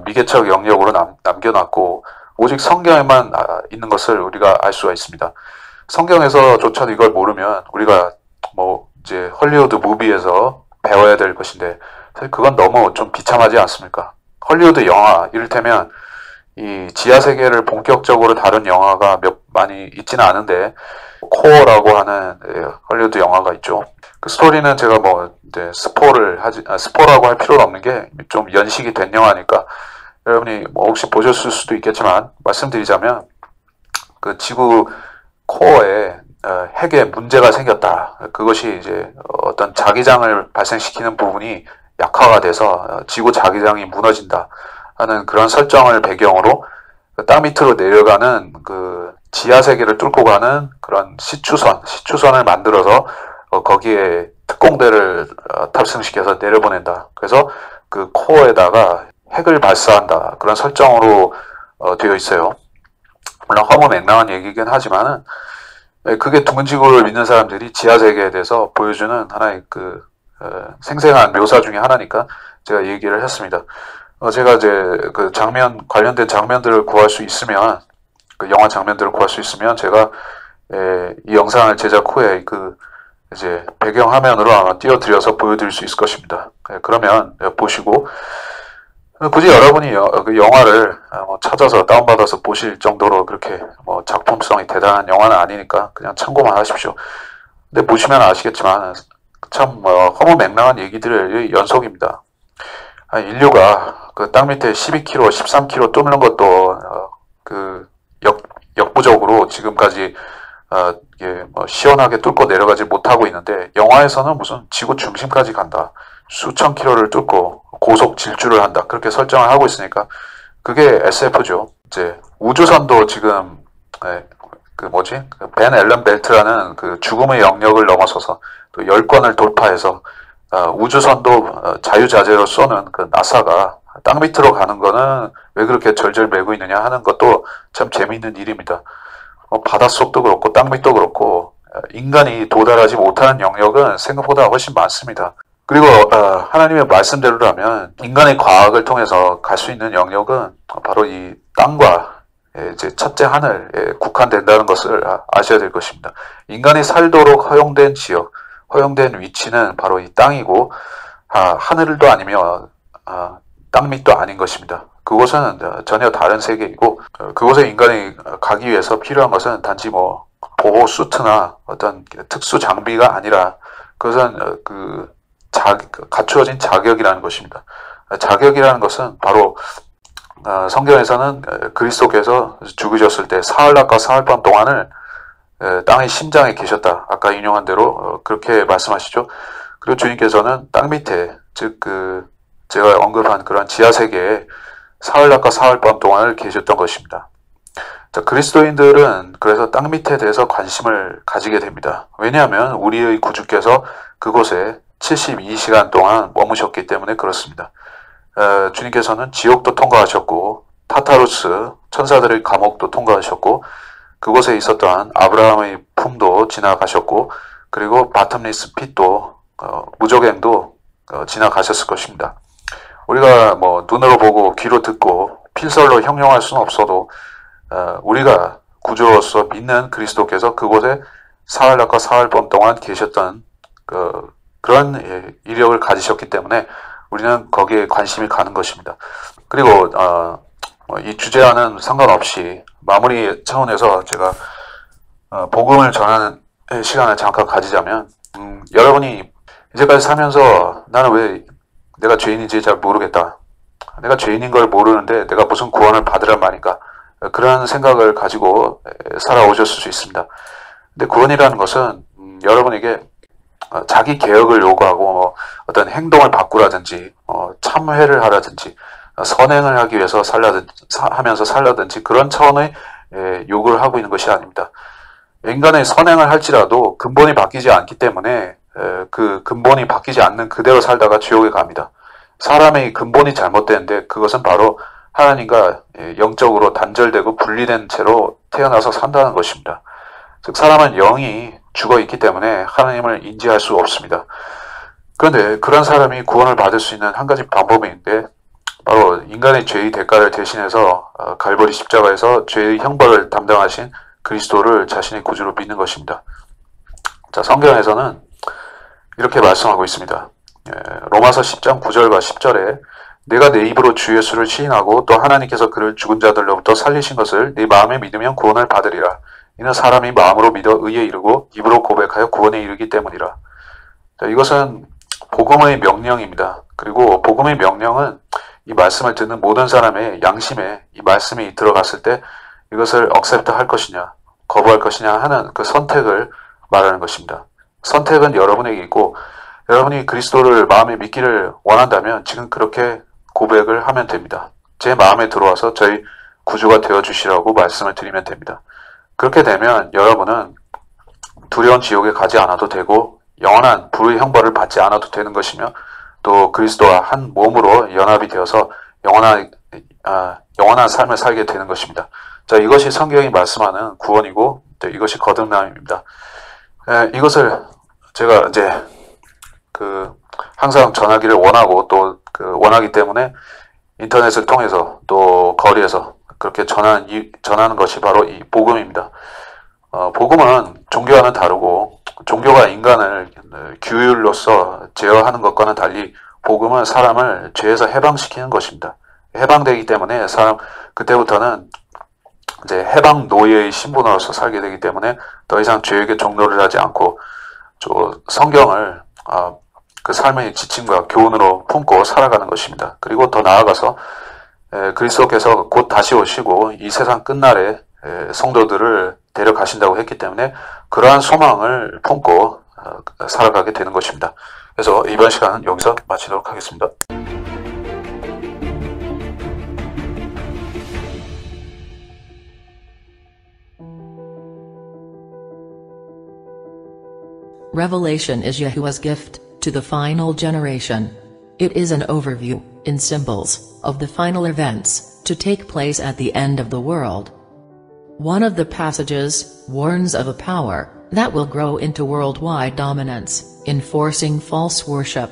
미개척 영역으로 남겨놨고 오직 성경에만 있는 것을 우리가 알 수가 있습니다. 성경에서조차도 이걸 모르면 우리가 뭐 이제 헐리우드 무비에서 배워야 될 것인데 사실 그건 너무 좀 비참하지 않습니까? 헐리우드 영화 이를테면 이 지하 세계를 본격적으로 다룬 영화가 많이 있지는 않은데 코어라고 하는 헐리우드 영화가 있죠. 그 스토리는 제가 뭐 이제 스포라고 할 필요는 없는 게 좀 연식이 된 영화니까 여러분이 뭐 혹시 보셨을 수도 있겠지만 말씀드리자면 그 지구 코어에 핵에 문제가 생겼다. 그것이 이제 어떤 자기장을 발생시키는 부분이 약화가 돼서 지구 자기장이 무너진다 하는 그런 설정을 배경으로 땅 밑으로 내려가는 그 지하 세계를 뚫고 가는 그런 시추선을 만들어서 거기에 특공대를 탑승시켜서 내려보낸다. 그래서 그 코어에다가 핵을 발사한다. 그런 설정으로 되어 있어요. 물론 허무맹랑한 얘기긴 하지만은 그게 둥근 지구를 믿는 사람들이 지하 세계에 대해서 보여주는 하나의 그 생생한 묘사 중에 하나니까 제가 얘기를 했습니다. 제가 이제 그 관련된 장면들을 구할 수 있으면 그 영화 장면들을 구할 수 있으면 제가 이 영상을 제작 후에 그 이제 배경 화면으로 아마 띄워드려서 보여드릴 수 있을 것입니다. 그러면 보시고 굳이 여러분이 그 영화를 찾아서 다운받아서 보실 정도로 그렇게 뭐 작품성이 대단한 영화는 아니니까 그냥 참고만 하십시오. 근데 보시면 아시겠지만 참 허무맹랑한 얘기들의 연속입니다. 인류가 그 땅 밑에 12km, 13km 뚫는 것도 그 역부족으로 지금까지 이게 뭐 시원하게 뚫고 내려가지 못하고 있는데 영화에서는 무슨 지구 중심까지 간다. 수천 킬로를 뚫고 고속 질주를 한다. 그렇게 설정을 하고 있으니까 그게 SF죠. 이제 우주선도 지금 벤 앨런 벨트라는 그 죽음의 영역을 넘어서서 또 10권을 돌파해서 우주선도 자유자재로 쏘는 그 나사가 땅 밑으로 가는 거는 왜 그렇게 절절매고 있느냐 하는 것도 참 재미있는 일입니다. 바닷속도 그렇고 땅 밑도 그렇고 인간이 도달하지 못하는 영역은 생각보다 훨씬 많습니다. 그리고 하나님의 말씀대로라면 인간의 과학을 통해서 갈 수 있는 영역은 바로 이 땅과 이제 첫째 하늘에 국한된다는 것을 아셔야 될 것입니다. 인간이 살도록 허용된 지역, 허용된 위치는 바로 이 땅이고 하늘도 아니며 땅 밑도 아닌 것입니다. 그곳은 전혀 다른 세계이고 그곳에 인간이 가기 위해서 필요한 것은 단지 뭐 보호 수트나 어떤 특수 장비가 아니라 그것은 갖추어진 자격이라는 것입니다. 자격이라는 것은 바로 성경에서는 그리스도께서 죽으셨을 때 사흘낮과 사흘밤 동안을 땅의 심장에 계셨다. 아까 인용한 대로 그렇게 말씀하시죠. 그리고 주님께서는 땅 밑에 즉 제가 언급한 그런 지하 세계에 사흘낮과 사흘밤 동안을 계셨던 것입니다. 자, 그리스도인들은 그래서 땅 밑에 대해서 관심을 가지게 됩니다. 왜냐하면 우리의 구주께서 그곳에 72시간 동안 머무셨기 때문에 그렇습니다. 주님께서는 지옥도 통과하셨고 타타루스 천사들의 감옥도 통과하셨고 그곳에 있었던 아브라함의 품도 지나가셨고 그리고 바텀리스 핏도 무적행도 지나가셨을 것입니다. 우리가 뭐 눈으로 보고 귀로 듣고 필설로 형용할 수는 없어도 우리가 구주로서 믿는 그리스도께서 그곳에 사흘낮과 사흘밤 동안 계셨던 그런 이력을 가지셨기 때문에 우리는 거기에 관심이 가는 것입니다. 그리고 이 주제와는 상관없이 마무리 차원에서 제가 복음을 전하는 시간을 잠깐 가지자면 여러분이 이제까지 살면서 나는 왜 내가 죄인인지 잘 모르겠다. 내가 죄인인 걸 모르는데 내가 무슨 구원을 받으란 말인가. 그런 생각을 가지고 살아오셨을 수 있습니다. 근데 구원이라는 것은 여러분에게 자기 개혁을 요구하고 어떤 행동을 바꾸라든지 참회를 하라든지 선행을 하기 위해서 하면서 살라든지 그런 차원의 요구를 하고 있는 것이 아닙니다. 인간의 선행을 할지라도 근본이 바뀌지 않기 때문에 그 근본이 바뀌지 않는 그대로 살다가 지옥에 갑니다. 사람의 근본이 잘못되는데 그것은 바로 하나님과 영적으로 단절되고 분리된 채로 태어나서 산다는 것입니다. 즉 사람은 영이 죽어 있기 때문에 하나님을 인지할 수 없습니다. 그런데 그런 사람이 구원을 받을 수 있는 한 가지 방법이 있는데 바로 인간의 죄의 대가를 대신해서 갈보리 십자가에서 죄의 형벌을 담당하신 그리스도를 자신의 구주로 믿는 것입니다. 자, 성경에서는 이렇게 말씀하고 있습니다. 로마서 10장 9절과 10절에 내가 내 입으로 주 예수를 시인하고 또 하나님께서 그를 죽은 자들로부터 살리신 것을 네 마음에 믿으면 구원을 받으리라. 이는 사람이 마음으로 믿어 의에 이르고 입으로 고백하여 구원에 이르기 때문이라. 자, 이것은 복음의 명령입니다. 그리고 복음의 명령은 이 말씀을 듣는 모든 사람의 양심에 이 말씀이 들어갔을 때 이것을 accept 할 것이냐 거부할 것이냐 하는 그 선택을 말하는 것입니다. 선택은 여러분에게 있고 여러분이 그리스도를 마음에 믿기를 원한다면 지금 그렇게 고백을 하면 됩니다. 제 마음에 들어와서 저희 구주가 되어주시라고 말씀을 드리면 됩니다. 그렇게 되면 여러분은 두려운 지옥에 가지 않아도 되고 영원한 불의 형벌을 받지 않아도 되는 것이며 또 그리스도와 한 몸으로 연합이 되어서 영원한 삶을 살게 되는 것입니다. 자, 이것이 성경이 말씀하는 구원이고 이것이 거듭남입니다. 이것을 제가 이제 항상 전하기를 원하고 또 원하기 때문에 인터넷을 통해서 또 거리에서 그렇게 전하는 것이 바로 이 복음입니다. 복음은 종교와는 다르고 종교가 인간을 규율로서 제어하는 것과는 달리 복음은 사람을 죄에서 해방시키는 것입니다. 해방되기 때문에 그때부터는 이제 해방 노예의 신분으로서 살게 되기 때문에 더 이상 죄에게 종노를 하지 않고 성경을 그 삶의 지침과 교훈으로 품고 살아가는 것입니다. 그리고 더 나아가서 그리스도께서 곧 다시 오시고 이 세상 끝날에 성도들을 데려가신다고 했기 때문에 그러한 소망을 품고 살아가게 되는 것입니다. 그래서 이번 시간은 여기서 마치도록 하겠습니다. Revelation is Yahuwah's gift to the final generation. It is an overview, in symbols, of the final events to take place at the end of the world. One of the passages warns of a power that will grow into worldwide dominance, enforcing false worship.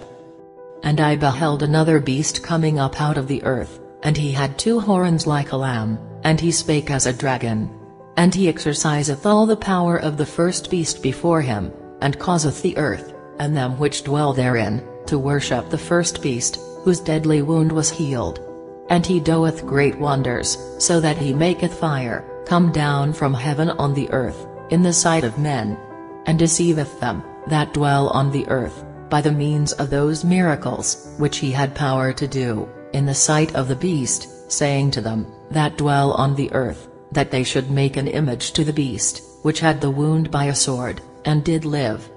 And I beheld another beast coming up out of the earth, and he had 2 horns like a lamb, and he spake as a dragon. And he exerciseth all the power of the first beast before him, and causeth the earth, and them which dwell therein, to worship the first beast, whose deadly wound was healed. And he doeth great wonders, so that he maketh fire come down from heaven on the earth, in the sight of men, and deceiveth them that dwell on the earth, by the means of those miracles which he had power to do, in the sight of the beast, saying to them that dwell on the earth, that they should make an image to the beast, which had the wound by a sword, and did live.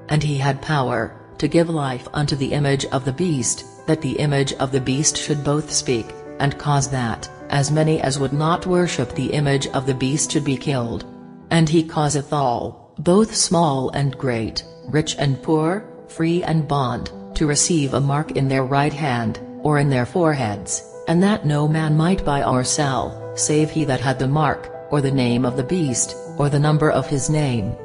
And he had power to give life unto the image of the beast, that the image of the beast should both speak, and cause that, as many as would not worship the image of the beast should be killed. And he causeth all, both small and great, rich and poor, free and bond, to receive a mark in their right hand, or in their foreheads, and that no man might buy or sell, save he that had the mark, or the name of the beast, or the number of his name.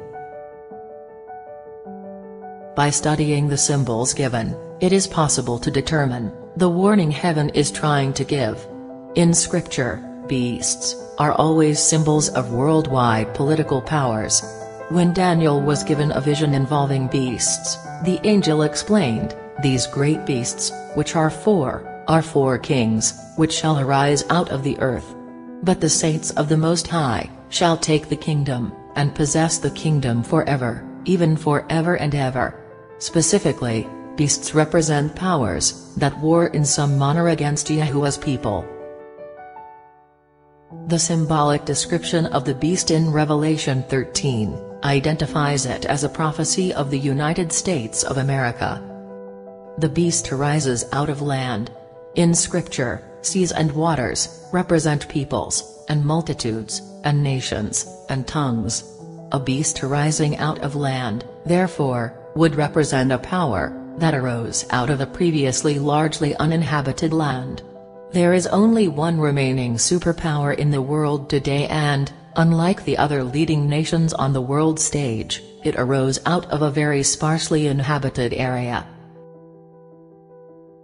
By studying the symbols given, it is possible to determine the warning heaven is trying to give. In scripture, beasts are always symbols of worldwide political powers. When Daniel was given a vision involving beasts, the angel explained, "These great beasts, which are 4 kings, which shall arise out of the earth. But the saints of the Most High shall take the kingdom, and possess the kingdom forever, even forever and ever." Specifically, beasts represent powers that war in some manner against Yahuwah's people. The symbolic description of the beast in Revelation 13 identifies it as a prophecy of the United States of America. The beast arises out of land. In scripture, seas and waters represent peoples, and multitudes, and nations, and tongues. A beast arising out of land, therefore, would represent a power that arose out of a previously largely uninhabited land. There is only one remaining superpower in the world today and, unlike the other leading nations on the world stage, it arose out of a very sparsely inhabited area.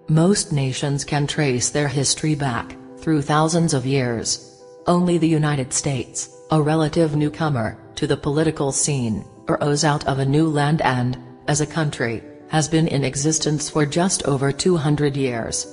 Most nations can trace their history back, through thousands of years. Only the United States, a relative newcomer to the political scene, arose out of a new land and, as a country, has been in existence for just over 200 years.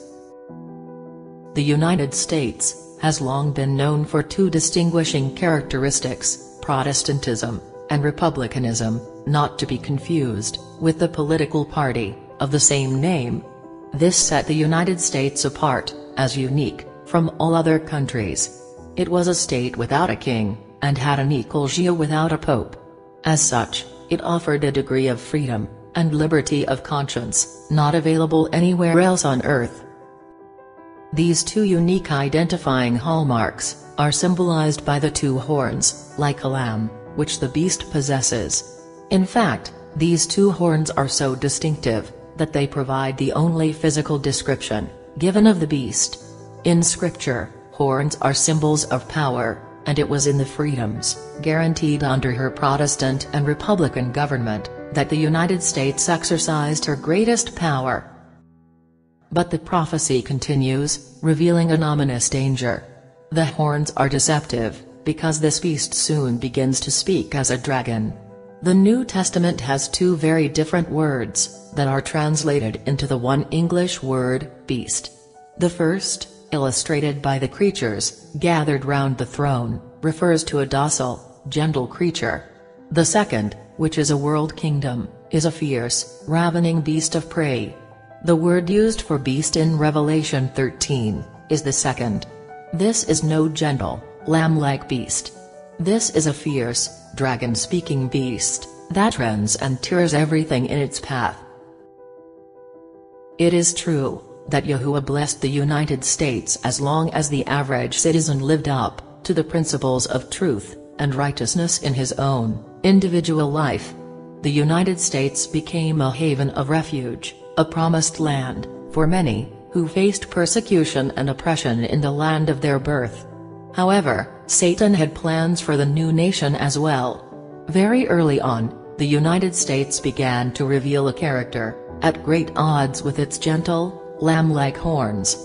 The United States has long been known for two distinguishing characteristics: Protestantism and republicanism, not to be confused with the political party of the same name. This set the United States apart as unique from all other countries. It was a state without a king, and had an ecclesia without a pope. As such, it offered a degree of freedom and liberty of conscience not available anywhere else on earth. These two unique identifying hallmarks are symbolized by the two horns, like a lamb, which the beast possesses. In fact, these two horns are so distinctive that they provide the only physical description given of the beast. In scripture, horns are symbols of power, and it was in the freedoms guaranteed under her Protestant and Republican government that the United States exercised her greatest power. But the prophecy continues, revealing an ominous danger. The horns are deceptive, because this beast soon begins to speak as a dragon. The New Testament has two very different words that are translated into the one English word, beast. The first, illustrated by the creatures gathered round the throne, refers to a docile, gentle creature. The second, which is a world kingdom, is a fierce, ravening beast of prey. The word used for beast in Revelation 13 is the second. This is no gentle, lamb-like beast. This is a fierce, dragon-speaking beast that rends and tears everything in its path. It is true that Yahuwah blessed the United States as long as the average citizen lived up to the principles of truth and righteousness in his own individual life. The United States became a haven of refuge, a promised land, for many, who faced persecution and oppression in the land of their birth. However, Satan had plans for the new nation as well. Very early on, the United States began to reveal a character, at great odds with its gentle, lamb-like horns.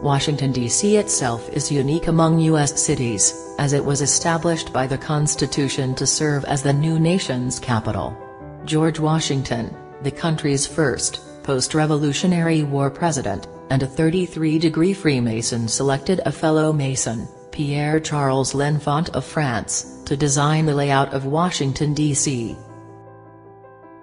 Washington, D.C. itself is unique among U.S. cities, as it was established by the Constitution to serve as the new nation's capital. George Washington, the country's first post-Revolutionary War president, and a 33-degree Freemason, selected a fellow Mason, Pierre-Charles L'Enfant of France, to design the layout of Washington, D.C.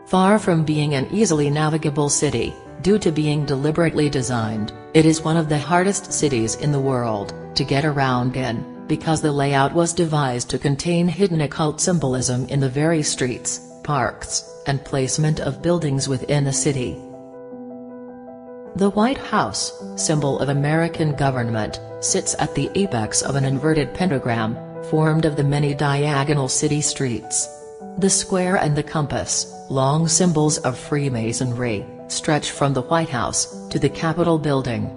Far from being an easily navigable city, due to being deliberately designed, it is one of the hardest cities in the world to get around in, because the layout was devised to contain hidden occult symbolism in the very streets, parks, and placement of buildings within the city. The White House, symbol of American government, sits at the apex of an inverted pentagram, formed of the many diagonal city streets. The square and the compass, long symbols of Freemasonry, stretch from the White House to the Capitol building.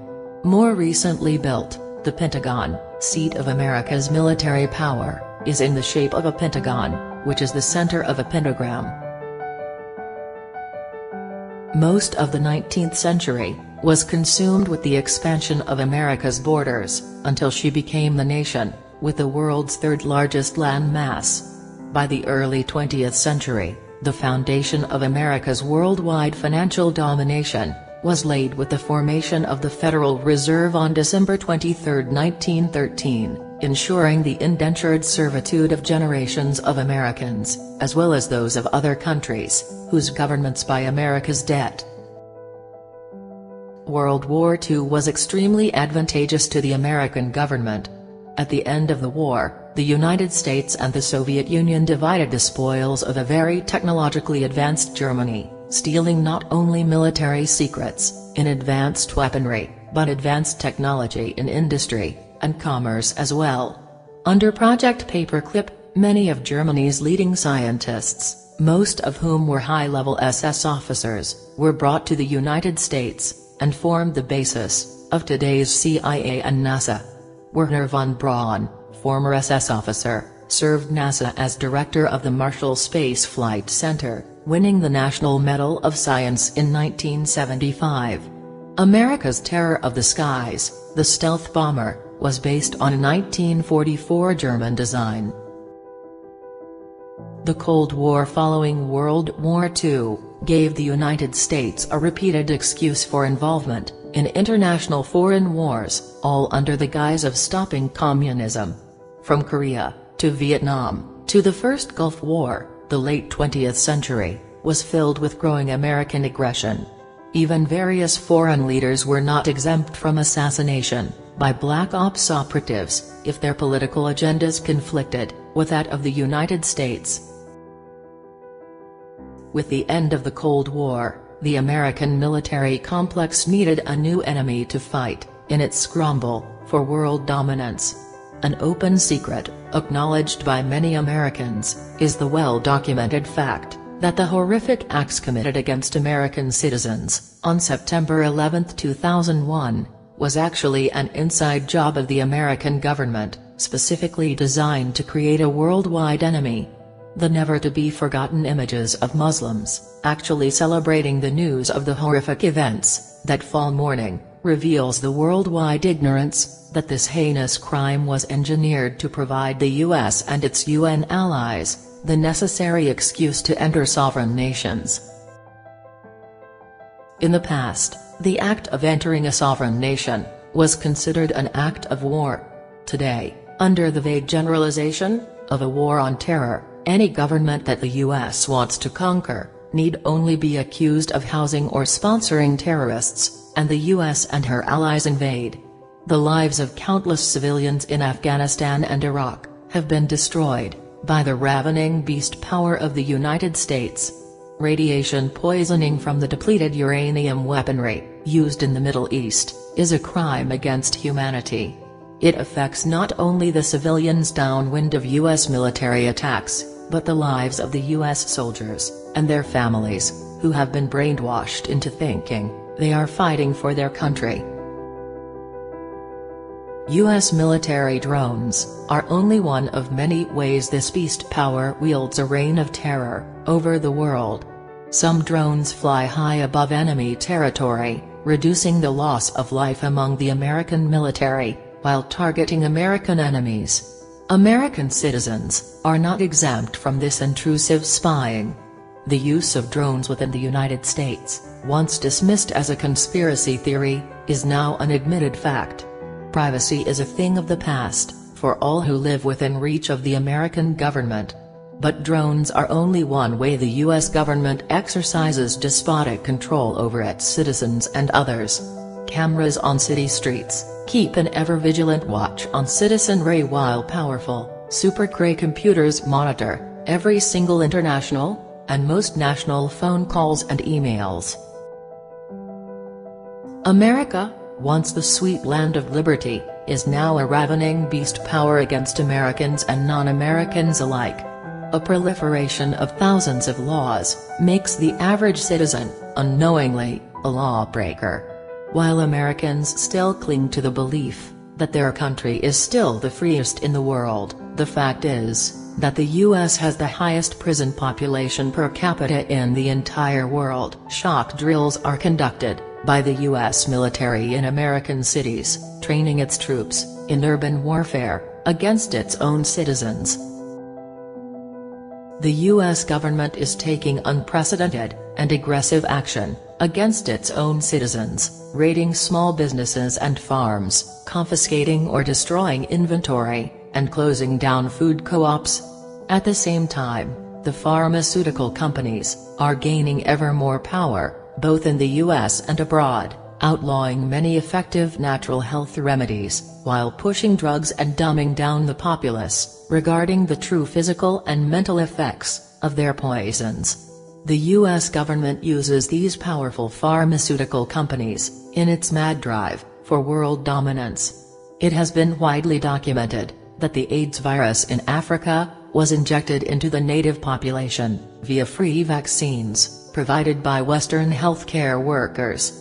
More recently built, the Pentagon, seat of America's military power, is in the shape of a pentagon, which is the center of a pentagram. Most of the 19th century was consumed with the expansion of America's borders, until she became the nation with the world's third-largest land mass. By the early 20th century, the foundation of America's worldwide financial domination was laid with the formation of the Federal Reserve on December 23, 1913, ensuring the indentured servitude of generations of Americans, as well as those of other countries, whose governments buy America's debt. World War II was extremely advantageous to the American government. At the end of the war, the United States and the Soviet Union divided the spoils of a very technologically advanced Germany, stealing not only military secrets in advanced weaponry, but advanced technology in industry and commerce as well. Under Project Paperclip, many of Germany's leading scientists, most of whom were high-level SS officers, were brought to the United States, and formed the basis of today's CIA and NASA. Wernher von Braun, former SS officer, served NASA as director of the Marshall Space Flight Center, winning the National Medal of Science in 1975. America's terror of the skies, the stealth bomber, was based on a 1944 German design. The Cold War following World War II gave the United States a repeated excuse for involvement in international foreign wars, all under the guise of stopping communism. From Korea to Vietnam to the First Gulf War, the late 20th century was filled with growing American aggression. Even various foreign leaders were not exempt from assassination by Black Ops operatives if their political agendas conflicted with that of the United States. With the end of the Cold War, the American military complex needed a new enemy to fight in its scramble for world dominance. An open secret, acknowledged by many Americans, is the well-documented fact that the horrific acts committed against American citizens on September 11, 2001, was actually an inside job of the American government, specifically designed to create a worldwide enemy. The never-to-be-forgotten images of Muslims actually celebrating the news of the horrific events that fall morning reveals the worldwide ignorance that this heinous crime was engineered to provide the US and its UN allies the necessary excuse to enter sovereign nations. In the past, the act of entering a sovereign nation was considered an act of war. Today, under the vague generalization of a war on terror, any government that the US wants to conquer need only be accused of housing or sponsoring terrorists, and the US and her allies invade. The lives of countless civilians in Afghanistan and Iraq have been destroyed by the ravening beast power of the United States. Radiation poisoning from the depleted uranium weaponry used in the Middle East is a crime against humanity. It affects not only the civilians downwind of US military attacks, but the lives of the US soldiers and their families, who have been brainwashed into thinking they are fighting for their country. US military drones are only one of many ways this beast power wields a reign of terror over the world. Some drones fly high above enemy territory, reducing the loss of life among the American military, while targeting American enemies. American citizens are not exempt from this intrusive spying. The use of drones within the United States, once dismissed as a conspiracy theory, is now an admitted fact. Privacy is a thing of the past for all who live within reach of the American government. But drones are only one way the US government exercises despotic control over its citizens and others. Cameras on city streets keep an ever-vigilant watch on citizenry, while powerful, Super Cray computers monitor every single international and most national phone calls and emails. America, once the sweet land of liberty, is now a ravening beast power against Americans and non-Americans alike. A proliferation of thousands of laws makes the average citizen, unknowingly, a lawbreaker. While Americans still cling to the belief that their country is still the freest in the world, the fact is that the US has the highest prison population per capita in the entire world. Shock drills are conducted by the US military in American cities, training its troops in urban warfare against its own citizens. The US government is taking unprecedented and aggressive action against its own citizens, raiding small businesses and farms, confiscating or destroying inventory, and closing down food co-ops. At the same time, the pharmaceutical companies are gaining ever more power, both in the US and abroad, outlawing many effective natural health remedies, while pushing drugs and dumbing down the populace regarding the true physical and mental effects of their poisons. The US government uses these powerful pharmaceutical companies in its mad drive for world dominance. It has been widely documented that the AIDS virus in Africa was injected into the native population, via free vaccines, provided by Western healthcare workers.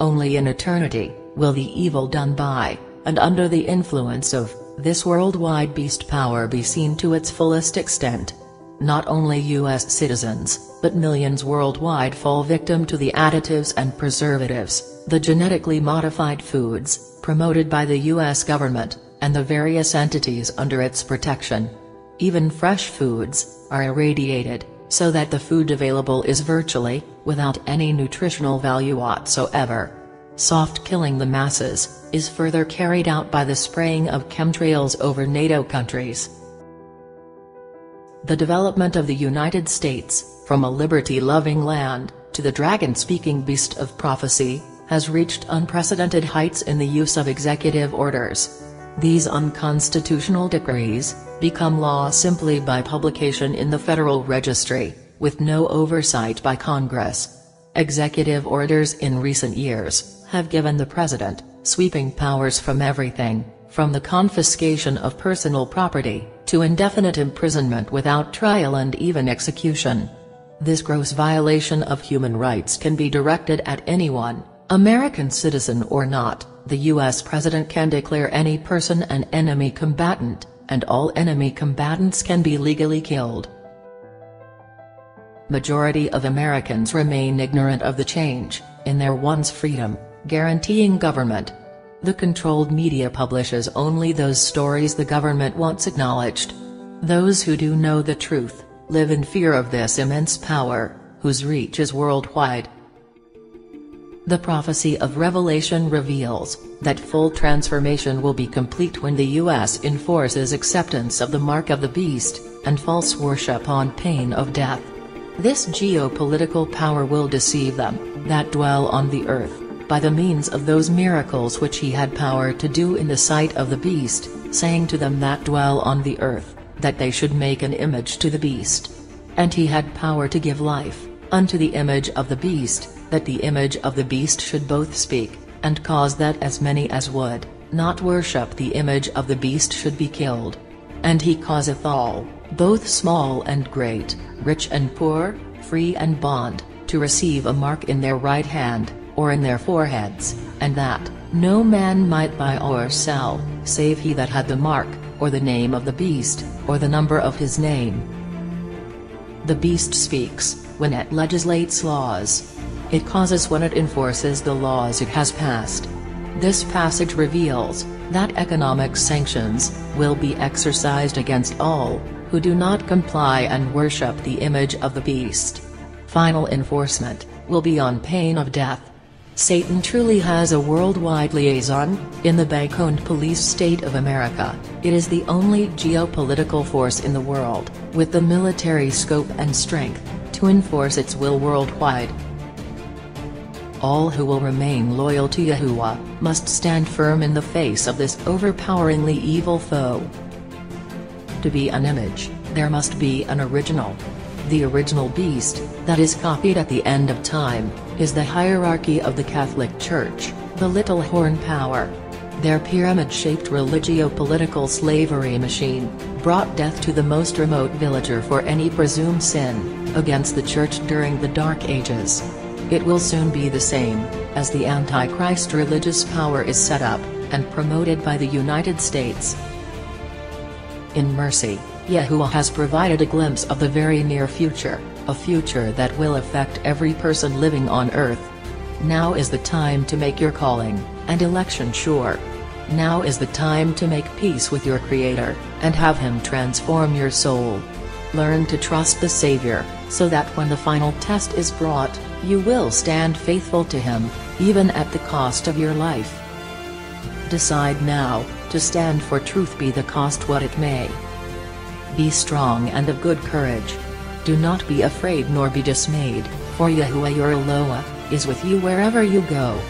Only in eternity, will the evil done by, and under the influence of, this worldwide beast power be seen to its fullest extent. Not only U.S. citizens, but millions worldwide fall victim to the additives and preservatives, the genetically modified foods, promoted by the U.S. government, and the various entities under its protection. Even fresh foods are irradiated, so that the food available is virtually, without any nutritional value whatsoever. Soft killing the masses is further carried out by the spraying of chemtrails over NATO countries. The development of the United States, from a liberty-loving land, to the dragon-speaking beast of prophecy, has reached unprecedented heights in the use of executive orders. These unconstitutional decrees become law simply by publication in the Federal Registry, with no oversight by Congress. Executive orders in recent years have given the president sweeping powers from everything, from the confiscation of personal property, to indefinite imprisonment without trial and even execution. This gross violation of human rights can be directed at anyone, American citizen or not. The U.S. President can declare any person an enemy combatant, and all enemy combatants can be legally killed. Majority of Americans remain ignorant of the change in their once freedom guaranteeing government. The controlled media publishes only those stories the government wants acknowledged. Those who do know the truth live in fear of this immense power, whose reach is worldwide. The prophecy of Revelation reveals that full transformation will be complete when the U.S. enforces acceptance of the mark of the beast, and false worship on pain of death. This geopolitical power will deceive them that dwell on the earth, by the means of those miracles which he had power to do in the sight of the beast, saying to them that dwell on the earth, that they should make an image to the beast. And he had power to give life unto the image of the beast, that the image of the beast should both speak, and cause that as many as would not worship the image of the beast should be killed. And he causeth all, both small and great, rich and poor, free and bond, to receive a mark in their right hand, or in their foreheads, and that no man might buy or sell, save he that had the mark, or the name of the beast, or the number of his name. The beast speaks when it legislates laws. It causes when it enforces the laws it has passed. This passage reveals that economic sanctions will be exercised against all who do not comply and worship the image of the beast. Final enforcement will be on pain of death. Satan truly has a worldwide liaison. In the Bacone Police State of America, it is the only geopolitical force in the world, with the military scope and strength, to enforce its will worldwide. All who will remain loyal to Yahuwah must stand firm in the face of this overpoweringly evil foe. To be an image, there must be an original. The original beast, that is copied at the end of time, is the hierarchy of the Catholic Church, the little horn power. Their pyramid-shaped religio-political slavery machine brought death to the most remote villager for any presumed sin against the Church during the Dark Ages. It will soon be the same, as the Antichrist religious power is set up and promoted by the United States. In mercy, Yahuwah has provided a glimpse of the very near future, a future that will affect every person living on earth. Now is the time to make your calling and election sure. Now is the time to make peace with your Creator, and have Him transform your soul. Learn to trust the Savior, so that when the final test is brought, you will stand faithful to Him, even at the cost of your life. Decide now to stand for truth, be the cost what it may. Be strong and of good courage. Do not be afraid nor be dismayed, for Yahuwah your Eloah is with you wherever you go.